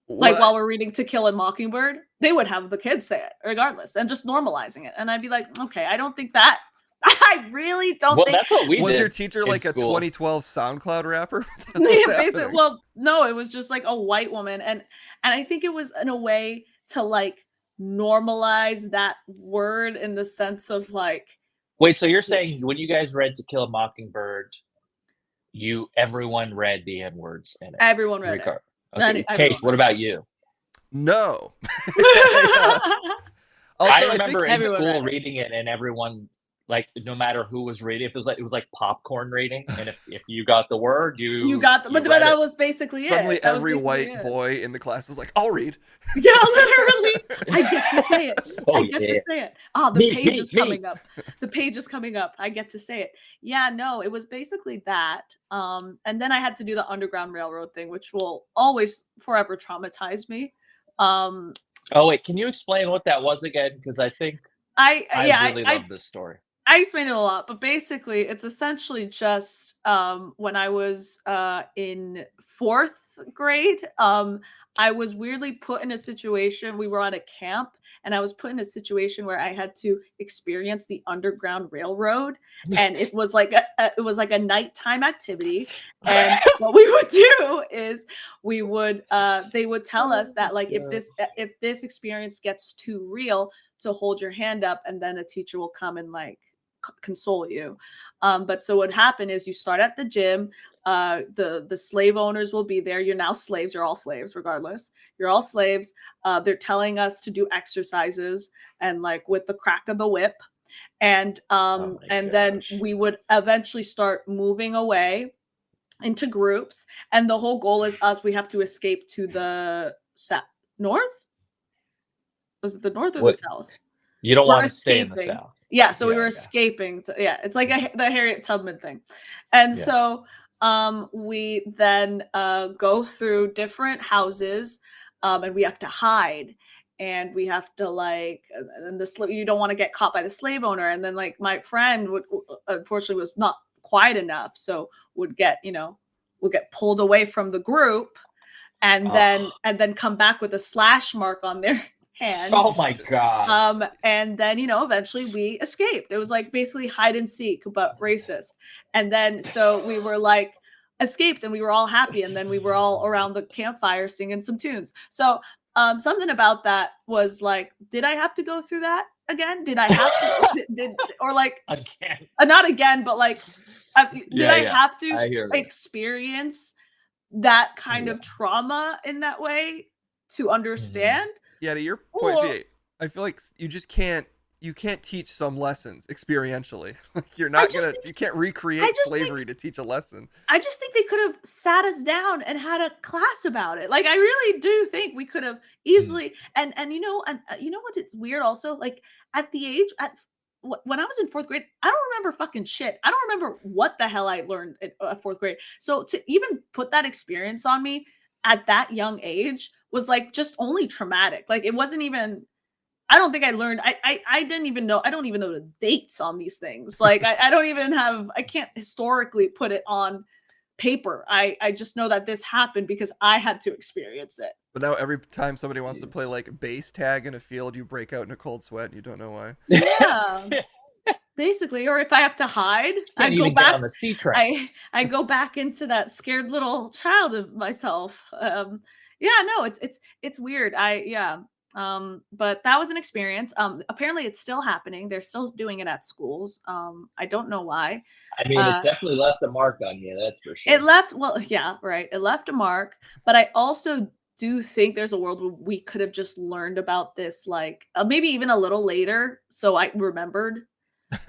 Like What? while we're reading To Kill a Mockingbird, they would have the kids say it regardless and just normalizing it. And I'd be like, okay, I don't think that I really don't Well, think that's what we was did. your teacher in like a school. 2012 SoundCloud rapper? Yeah, basically, well, no, it was just like a white woman, and I think it was in a way to like normalize that word in the sense of like, Wait, so you're saying when you guys read To Kill a Mockingbird, everyone read the N-words in it? everyone read Regard- it. Okay. Everyone Case, what about you? No. I remember in everyone read school it. reading it, and everyone, like, no matter who was reading, it was like popcorn reading, and if you got the word, You got the, but read that it. was basically Suddenly it. That was every basically white it. boy in the class is like, I'll read. Yeah, literally. I get to say it. Oh, I get yeah. to say it. Ah, the Me, page me, is me. coming up. The page is coming up. I get to say it. Yeah, no, it was basically that. And then I had to do the Underground Railroad thing, which will always forever traumatize me. Oh, wait, can you explain what that was again? Because I think I really love this story. I explained it a lot, but basically it's essentially just when I was in fourth grade, I was weirdly put in a situation. We were on a camp, and I was put in a situation where I had to experience the Underground Railroad, and it was like a nighttime activity. And what we would do is we would they would tell us that like if this experience gets too real, to hold your hand up, and then a teacher will come and like console you. But so what happened is you start at the gym. The slave owners will be there. You're now slaves. You're all slaves, regardless. You're all slaves. They're telling us to do exercises and like with the crack of the whip, and then we would eventually start moving away into groups. And the whole goal is we have to escape to the north. Was it the north or the south? You don't want to stay in the south. Yeah, so we were escaping. It's like the Harriet Tubman thing. And so we then go through different houses, and we have to hide. And we have to like, and you don't want to get caught by the slave owner. And then like my friend unfortunately was not quiet enough, so would get pulled away from the group, and then come back with a slash mark on their hand. Oh my god. And then eventually we escaped. It was like basically hide and seek but racist. And then so we were like escaped, and we were all happy, and then we were all around the campfire singing some tunes. So something about that was like, did I have to go through that again? Did I have to or like again? Not again, but like did I have to experience that kind of trauma in that way to understand? Yeah, to your point, V8, I feel like you can't teach some lessons experientially. Like you can't recreate slavery to teach a lesson. I just think they could have sat us down and had a class about it. Like I really do think we could have easily and you know what, it's weird also, like at the age when I was in 4th grade, I don't remember fucking shit. I don't remember what the hell I learned at 4th grade. So to even put that experience on me at that young age was like just only traumatic. Like it wasn't even, I don't think I learned, I didn't even know, I don't even know the dates on these things. Like I can't historically put it on paper. I just know that this happened because I had to experience it. But now every time somebody wants to play like base tag in a field, you break out in a cold sweat and you don't know why. Yeah. Basically, or if I have to hide, I go back on the C train. I go back into that scared little child of myself. It's weird. But that was an experience. Apparently it's still happening. They're still doing it at schools. I don't know why. I mean, it definitely left a mark on you, that's for sure. It left a mark, but I also do think there's a world where we could have just learned about this like maybe even a little later, so I remembered.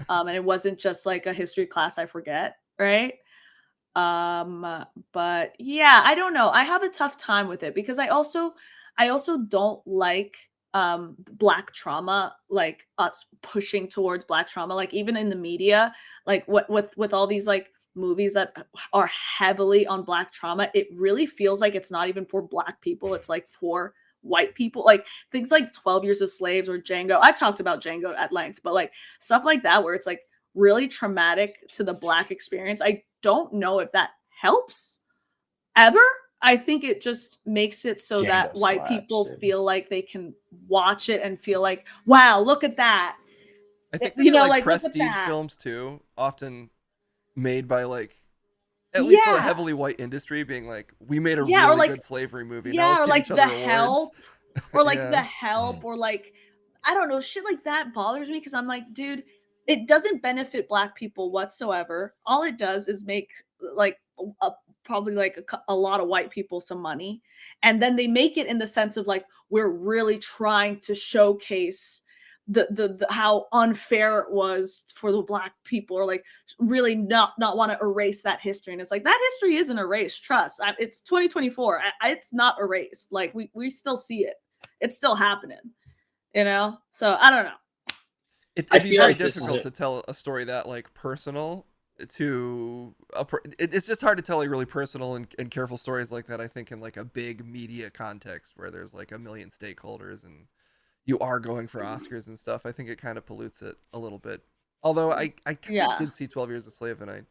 And it wasn't just like a history class I forget, right? But yeah, I don't know. I have a tough time with it because I also don't like Black trauma, like us pushing towards Black trauma, like even in the media, like what with all these like movies that are heavily on Black trauma, it really feels like it's not even for Black people, it's like for white people, like things like 12 Years a Slave or Django. I've talked about Django at length, but like stuff like that where it's like really traumatic to the Black experience. I don't know if that helps ever. I think it just makes it so Django that white people feel like they can watch it and feel like, wow, look at that. I think like prestige films too, often made by like at least for a heavily white industry, being like, we made a really good slavery movie. Yeah, or like The Help, or like The Help, or like, I don't know, shit like that bothers me because I'm like, dude, it doesn't benefit Black people whatsoever. All it does is make like probably like a lot of white people some money, and then they make it in the sense of like we're really trying to showcase the how unfair it was for the Black people, or like really not want to erase that history. And it's like, that history isn't erased, trust. It's 2024. It's not erased. Like we still see it. It's still happening, so I don't know. It'd be very difficult to tell a story that like personal to it's just hard to tell like really personal and careful stories like that, I think, in like a big media context where there's like a million stakeholders and you are going for Oscars and stuff. I think it kind of pollutes it a little bit. Although I did see 12 Years a Slave, and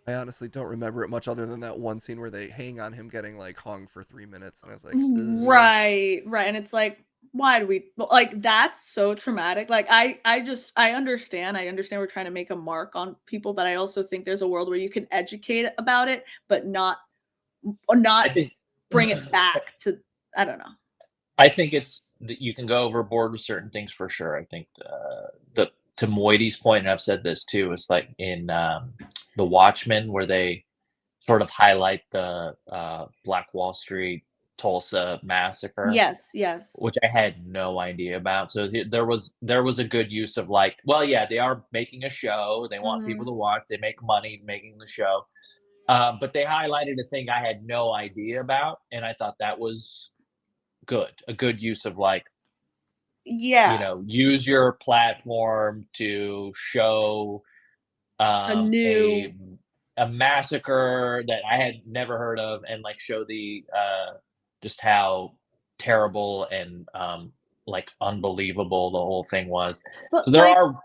I honestly don't remember it much other than that one scene where they hang on him getting like hung for 3 minutes, and I was like, ugh. Right, and it's like, why do we like? That's so traumatic. Like, I understand. I understand we're trying to make a mark on people, but I also think there's a world where you can educate about it, but not I think bring it back to. I don't know. I think it's you can go overboard with certain things for sure. I think the to Moity's point, and I've said this too, it's like in the Watchmen where they sort of highlight the Black Wall Street Tulsa massacre. Yes. Which I had no idea about. So there was a good use of like, well, yeah, they are making a show. They want people to watch. They make money making the show. But they highlighted a thing I had no idea about, and I thought that was good. A good use of like, use your platform to show a massacre that I had never heard of, and like show the just how terrible and like unbelievable the whole thing was. But so there are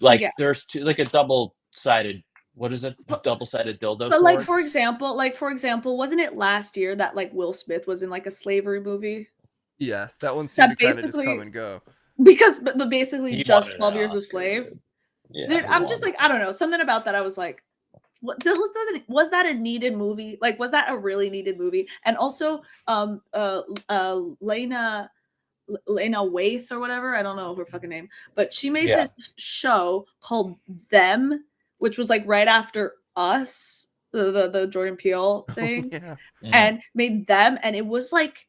like there's two, like a double-sided, what is it? Double-sided dildo But sword? like for example, wasn't it last year that like Will Smith was in like a slavery movie? Yes, that one seemed to kind of just come and go. Because but basically He just wanted 12 an years a Oscar, slave. Yeah, Dude, he I'm just wanted like, I don't know, something about that I was like, was that a needed movie? Like, was that a really needed movie? And also Lena Waithe or whatever, I don't know her fucking name, but she made this show called Them, which was like right after Us, the Jordan Peele thing. And made Them, and it was like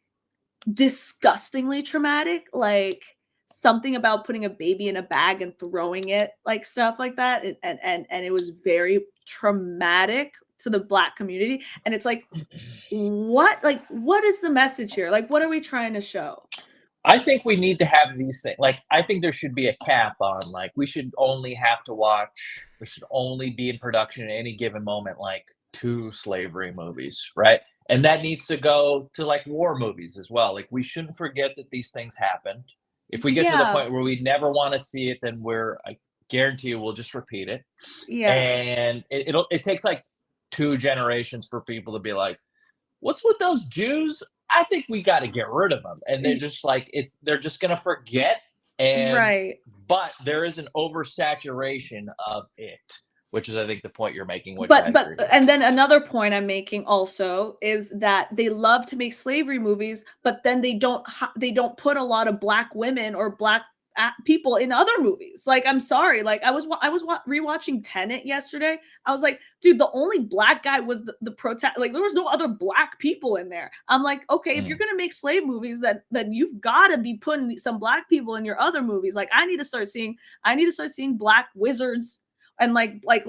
disgustingly traumatic, like something about putting a baby in a bag and throwing it, like stuff like that, and it was very traumatic to the Black community. And it's like, what is the message here? Like, what are we trying to show? I think we need to have these things. Like, I think there should be a cap on, like, we should only have to watch, there should only be in production at any given moment, like 2 slavery movies, right? And that needs to go to like war movies as well. Like, we shouldn't forget that these things happened. If we get to the point where we never want to see it, then I guarantee you we'll just repeat it. Yeah. And it takes like 2 generations for people to be like, what's with those Jews? I think we got to get rid of them. And they're just like, they're just going to forget. And but there is an oversaturation of it, which is, I think, the point you're making. Which and then another point I'm making also is that they love to make slavery movies, but then they don't put a lot of Black women or Black people in other movies. Like, I'm sorry, like I was rewatching Tenet yesterday. I was like, dude, the only Black guy was the protagonist. Like, there was no other Black people in there. I'm like, okay, if you're gonna make slave movies, then you've got to be putting some Black people in your other movies. Like, I need to start seeing Black wizards and like Black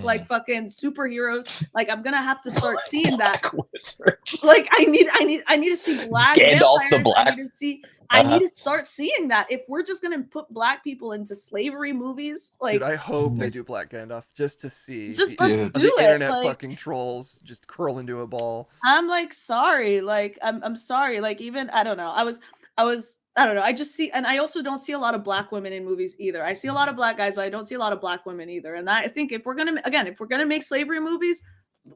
like fucking superheroes. Like, I'm gonna have to start seeing that. Like, I need to see Black Gandalf the Black. I need to start seeing that. If we're just gonna put Black people into slavery movies, like, dude, I hope they do Black Gandalf just to see. Just let's do the it. internet like, fucking trolls just curl into a ball. I'm like, sorry, like I'm sorry. Like, even I don't know. I don't know. I just see, and I also don't see a lot of Black women in movies either. I see a lot of Black guys, but I don't see a lot of Black women either. And I think if we're gonna make slavery movies,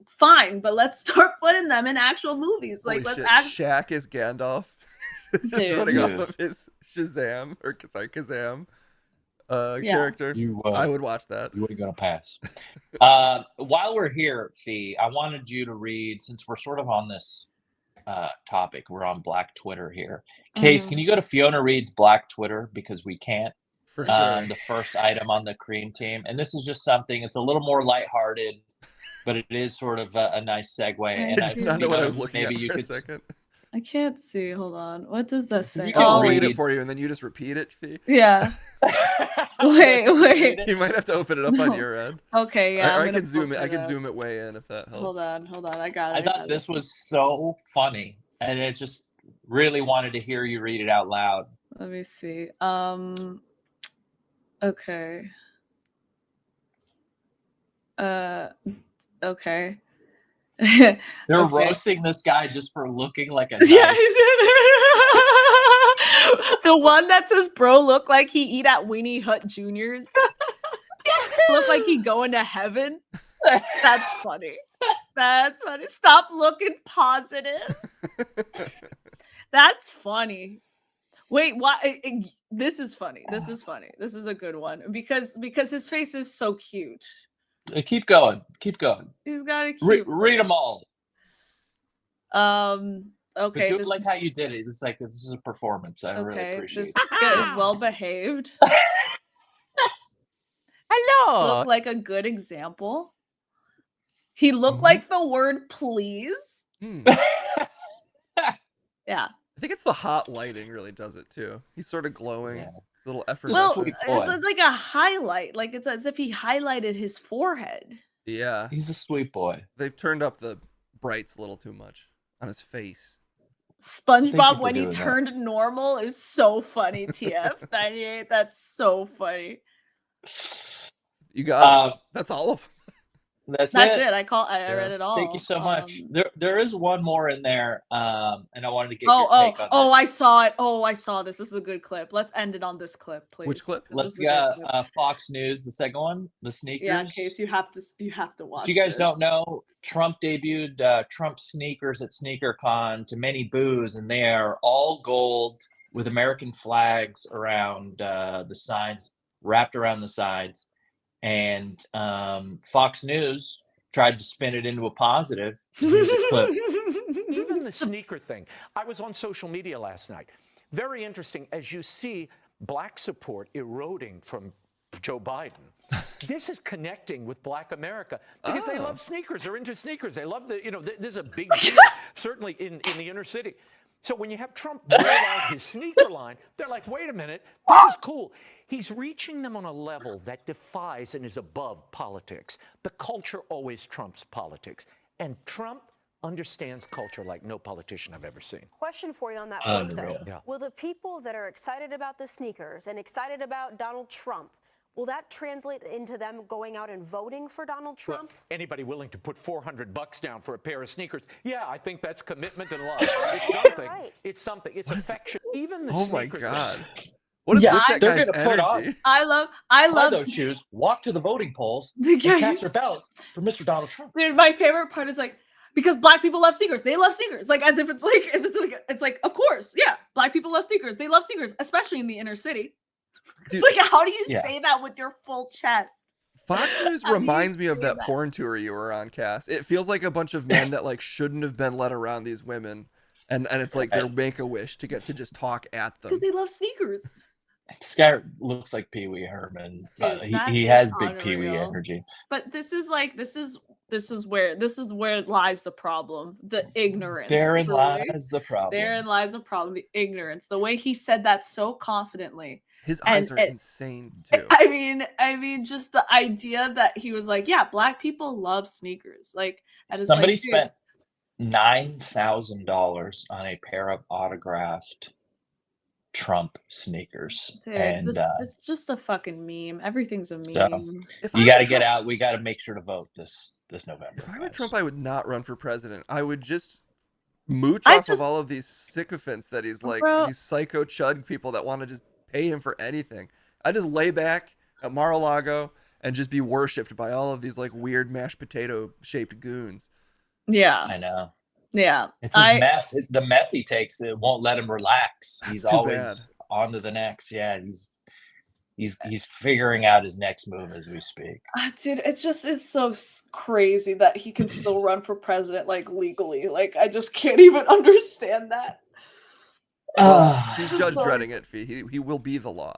fine, but let's start putting them in actual movies. Like, Holy shit, Shaq is Gandalf. Just running off of his Kazam character. I would watch that. You ain't gonna pass. While we're here, Fee, I wanted you to read, since we're sort of on this topic, we're on Black Twitter here. Case, can you go to Fiona Reed's Black Twitter, because we can't? For sure. The first item on the Cream Team, and this is just something. It's a little more lighthearted, but it is sort of a nice segue. And I don't know what I was looking at for a second. I can't see. Hold on. What does that say? I'll read it for you, and then you just repeat it, Fee. Yeah. Wait. You might have to open it up on your end. Okay, yeah. I can zoom it. I can zoom it way in if that helps. Hold on. I got it. I thought this was so funny, and it just really wanted to hear you read it out loud. Let me see. Okay. Okay. They're roasting this guy just for looking like a nice... The one that says, bro, look like he eat at Weenie Hut Juniors. Look like he going to heaven. That's funny. That's funny. Stop looking positive. That's funny. Wait, why? This is funny. This is funny. This is a good one because his face is so cute. Keep going. Keep going. He's got a cute. Read them all. Okay. But do it like how you did it. It's like this is a performance. I really appreciate this it. guy is well behaved. Hello. Look like a good example. He looked Mhm. like the word please. Yeah. I think it's the hot lighting really does it too. He's sort of glowing. Yeah. It's a little effort. Well, sweet boy. it's like a highlight. Like it's as if he highlighted his forehead. Yeah. He's a sweet boy. They've turned up the brights a little too much on his face. Thank you SpongeBob for when he doing that. turned normal is so funny. TF98. That's so funny. You got it. Um, That's all of them. That's it. it. I read it all. Thank you so much. There is one more in there, and I wanted to get Oh, your take on this. I saw it. Oh, I saw this. This is a good clip. Let's end it on this clip, please. Which clip? 'cause Let's this is a good clip. Fox News, the second one, the sneakers. Yeah, in case you have to watch. If you guys this. don't know, Trump debuted Trump sneakers at SneakerCon to many boos, and they are all gold with American flags around the sides, wrapped around the sides. And Fox News tried to spin it into a positive. Here's a clip. Even the sneaker thing. I was on social media last night. Very interesting. As you see black support eroding from Joe Biden, this is connecting with Black America because they love sneakers. They're into sneakers. They love there's a big deal, certainly in the inner city. So when you have Trump roll out his sneaker line, they're like, wait a minute, this is cool. He's reaching them on a level that defies and is above politics. The culture always trumps politics. And Trump understands culture like no politician I've ever seen. Question for you on that point, though. Unreal. Yeah. Will the people that are excited about the sneakers and excited about Donald Trump, will that translate into them going out and voting for Donald Well, Trump? anybody willing to put $400 down for a pair of sneakers? Yeah, I think that's commitment and love. It's something. Right. It's something. It's affection. Even the Oh my sneaker God. thing. What is Yeah, with that they're guy's gonna put on- energy? I Tie love those shoes, walk to the voting polls, The and guy- cast their ballot for Mr. Donald Trump. Dude, my favorite part is like because black people love sneakers. They love sneakers. Like as if it's like of course, yeah. Black people love sneakers. They love sneakers, especially in the inner city. Dude, It's like how do you Yeah. say that with your full chest? Fox News How do you reminds me of say that that? porn tour you were on, Cass. It feels like a bunch of men that like shouldn't have been led around these women, and it's like their make-a-wish to get to just talk at them. Because they love sneakers. This guy looks like Pee Wee Herman. Dude, that He is has big Pee Wee unreal. energy. But this is where lies the problem. The ignorance. Therein really. lies the problem. Therein lies the problem. The ignorance. The way he said that so confidently. His and eyes are it- insane too. I mean, just the idea that he was like, yeah, black people love sneakers. Like, and it's Somebody like, dude, spent $9,000 on a pair of autographed Trump sneakers, dude, and it's just a fucking meme. Everything's a meme. So, If you I got to were get Trump- out. We got to make sure to vote this November. If I were guys. Trump, I would not run for president. I would just mooch I off just- of all of these sycophants that he's like, Bro. these psycho chud people that want to just pay him for anything. I just lay back at Mar-a-Lago and just be worshipped by all of these like weird mashed potato shaped goons. Yeah, I know. yeah. It's his meth. The meth he takes, it won't let him relax. That's He's too always on to the next. Yeah, he's figuring out his next move as we speak. Dude, it's so crazy that he can still run for president like legally. Like, I just can't even understand that. He's Judge Dredding it, Fee. He will be the law.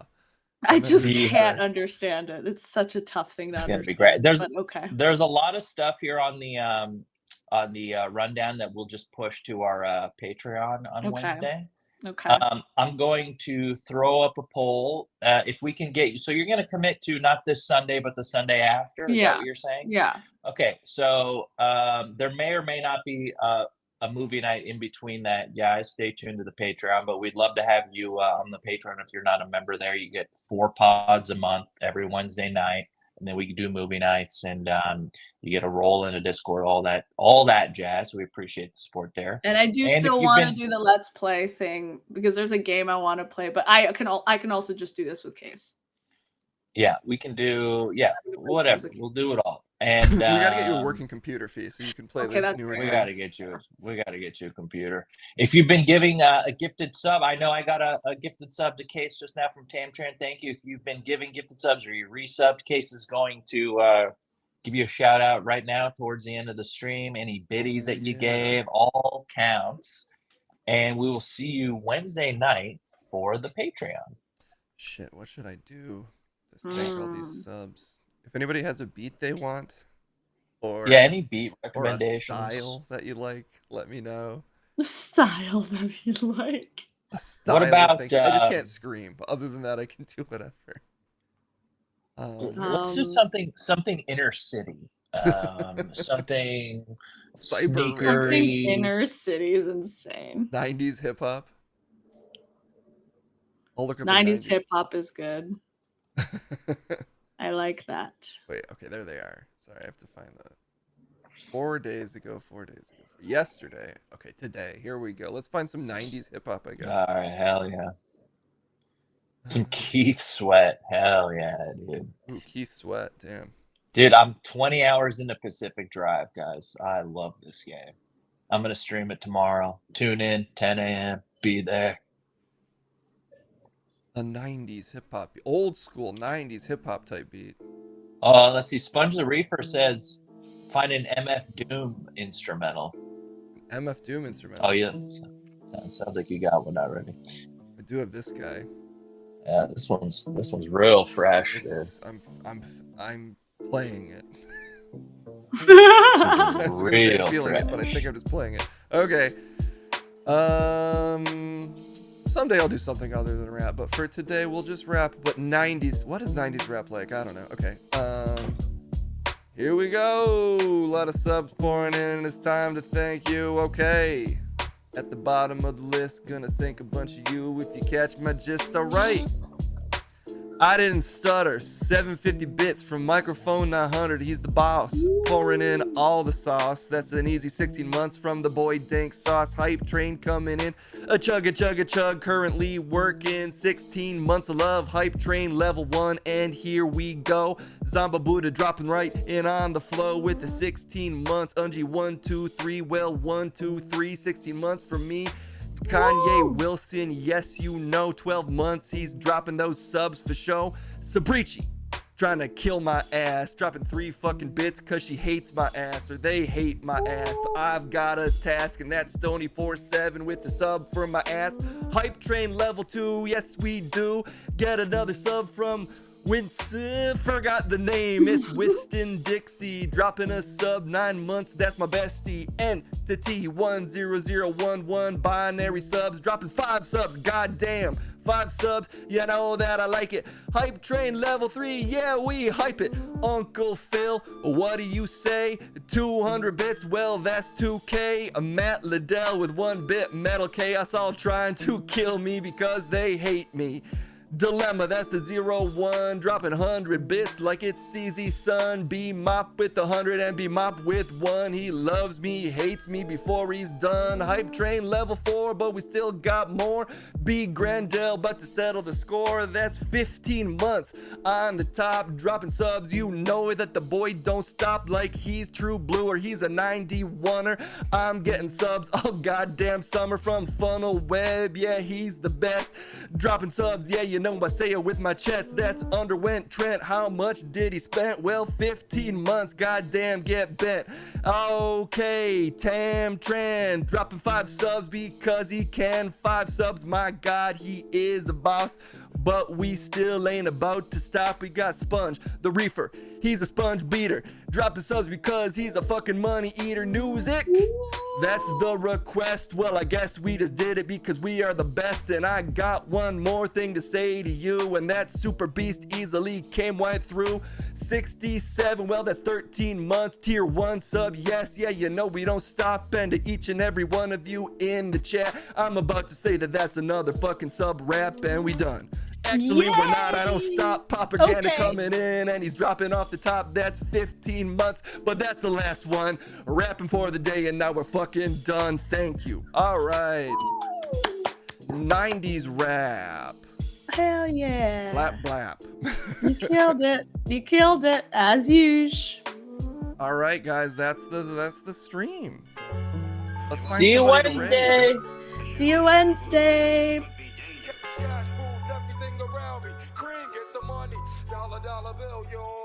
I just He's can't understand it. It's such a tough thing to It's understand. gonna be great. There's but okay. There's a lot of stuff here on the rundown that we'll just push to our Patreon on Okay. Wednesday. Okay. I'm going to throw up a poll if we can get you. So you're going to commit to not this Sunday, but the Sunday after. Is Yeah. that what you're saying? Yeah. Okay. So there may or may not be a movie night in between that. Guys, stay tuned to the Patreon. But we'd love to have you on the Patreon. If you're not a member there, you get 4 pods a month every Wednesday night. And then we can do movie nights, and you get a role in a Discord, all that jazz. So we appreciate the support there. And I do And if still you've want to been- do the let's play thing because there's a game I want to play, but I can also just do this with Case. Yeah, we can do, whatever. We'll do it all. And We gotta get you a working computer fee so you can play Okay, the that's newer We games. gotta get you. We gotta get you a computer. If you've been giving a gifted sub, I know I got a gifted sub to Case just now from Tamtran. Thank you. If you've been giving gifted subs or you resubbed, Case is going to give you a shout out right now towards the end of the stream. Any biddies that you gave, all counts. And we will see you Wednesday night for the Patreon. Shit, what should I do to thank all these subs? If anybody has a beat they want, or Yeah, any beat or a recommendations? style that you like, let me know. The style that you like. A style What of about, thinking. I just can't scream, but other than that, I can do whatever. Let's do something inner city. Something Cyber sneakery. Inner city is insane. 90s hip hop. I'll look up 90s hip hop is good. I like that. Wait, okay, there they are. Sorry, I have to find that. 4 days ago. Yesterday. Okay, today. Here we go. Let's find some 90s hip hop, I guess. All right, hell yeah. Some Keith Sweat. Hell yeah, dude. Ooh, Keith Sweat, damn. Dude, I'm 20 hours into Pacific Drive, guys. I love this game. I'm going to stream it tomorrow. Tune in, 10 a.m. Be there. A 90s hip hop, old school 90s hip hop type beat. Let's see. Sponge the Reefer says, find an MF Doom instrumental. MF Doom instrumental. Oh, yeah. Sounds like you got one already. I do have this guy. Yeah, this one's real fresh, dude. I'm playing it. This is Say real feeling it, but I think I'm just playing it. Okay. Someday I'll do something other than rap, but for today we'll just rap. But 90s, what is 90s rap like? I don't know. Okay. Here we go. A lot of subs pouring in. It's time to thank you. Okay. At the bottom of the list, gonna thank a bunch of you if you catch my gist. Alright. I didn't stutter. 750 bits from microphone 900. He's the boss. Pouring in all the sauce. That's an easy 16 months from the boy Dank Sauce. Hype train coming in. A chug. Currently working 16 months of love. Hype train level 1. And here we go. Zamba Buddha dropping right in on the flow with the 16 months. Unji 1, 2, 3. Well, 1, 2, 3. 16 months for me. Kanye Wilson, yes you know, 12 months, he's dropping those subs for show. Sabrici, trying to kill my ass, dropping 3 fucking bits cause she hates my ass, or they hate my ass, but I've got a task, and that's Stony47 with the sub for my ass. Hype train level 2, yes we do, get another sub from Winston, forgot the name, it's Whiston Dixie, dropping a sub 9 months, that's my bestie. Entity 10011, binary subs, dropping 5 subs, goddamn, 5 subs, you know that I like it. Hype train level 3, yeah we hype it. Uncle Phil, what do you say? 200 bits, well that's 2K. Matt Liddell with 1 bit, Metal Chaos all trying to kill me because they hate me. Dilemma, that's the 01, dropping 100 bits like it's CZ Sun. B Mop with 100 and B Mop with 1. He loves me, hates me before he's done. Hype train level 4, but we still got more. B Grandel about to settle the score. That's 15 months on the top, dropping subs. You know that the boy don't stop like he's True Blue or he's a 91er. I'm getting subs all goddamn summer from Funnel Web. Yeah, he's the best. Dropping subs, yeah, you know I say it with my chest. That's Underwent Trent. How much did he spend? Well, 15 months. Goddamn, get bent. Okay, Tam Tran dropping 5 subs because he can. 5 subs, my God, he is a boss. But we still ain't about to stop. We got Sponge, the Reefer. He's a sponge beater. Dropping subs because he's a fucking money eater. Music, that's the request. Well, I guess we just did it because we are the best. And I got one more thing to say to you, and that Super Beast easily came right through. 67, well, that's 13 months. Tier 1 sub, yes, yeah, you know we don't stop. And to each and every one of you in the chat, I'm about to say that that's another fucking sub rap, and we done. Actually, we're not. I don't stop. Propaganda coming in, and he's dropping off the top. That's 15 months, but that's the last one. Rapping for the day, and now we're fucking done. Thank you. All right. 90s rap. Hell yeah. Blap blap. You killed it. You killed it, as usual. All right, guys, that's the stream. Let's find See you somebody to Wednesday. raid. See you Wednesday. Cash rules everything around me. Cream, get the money. Dollar bill, yo.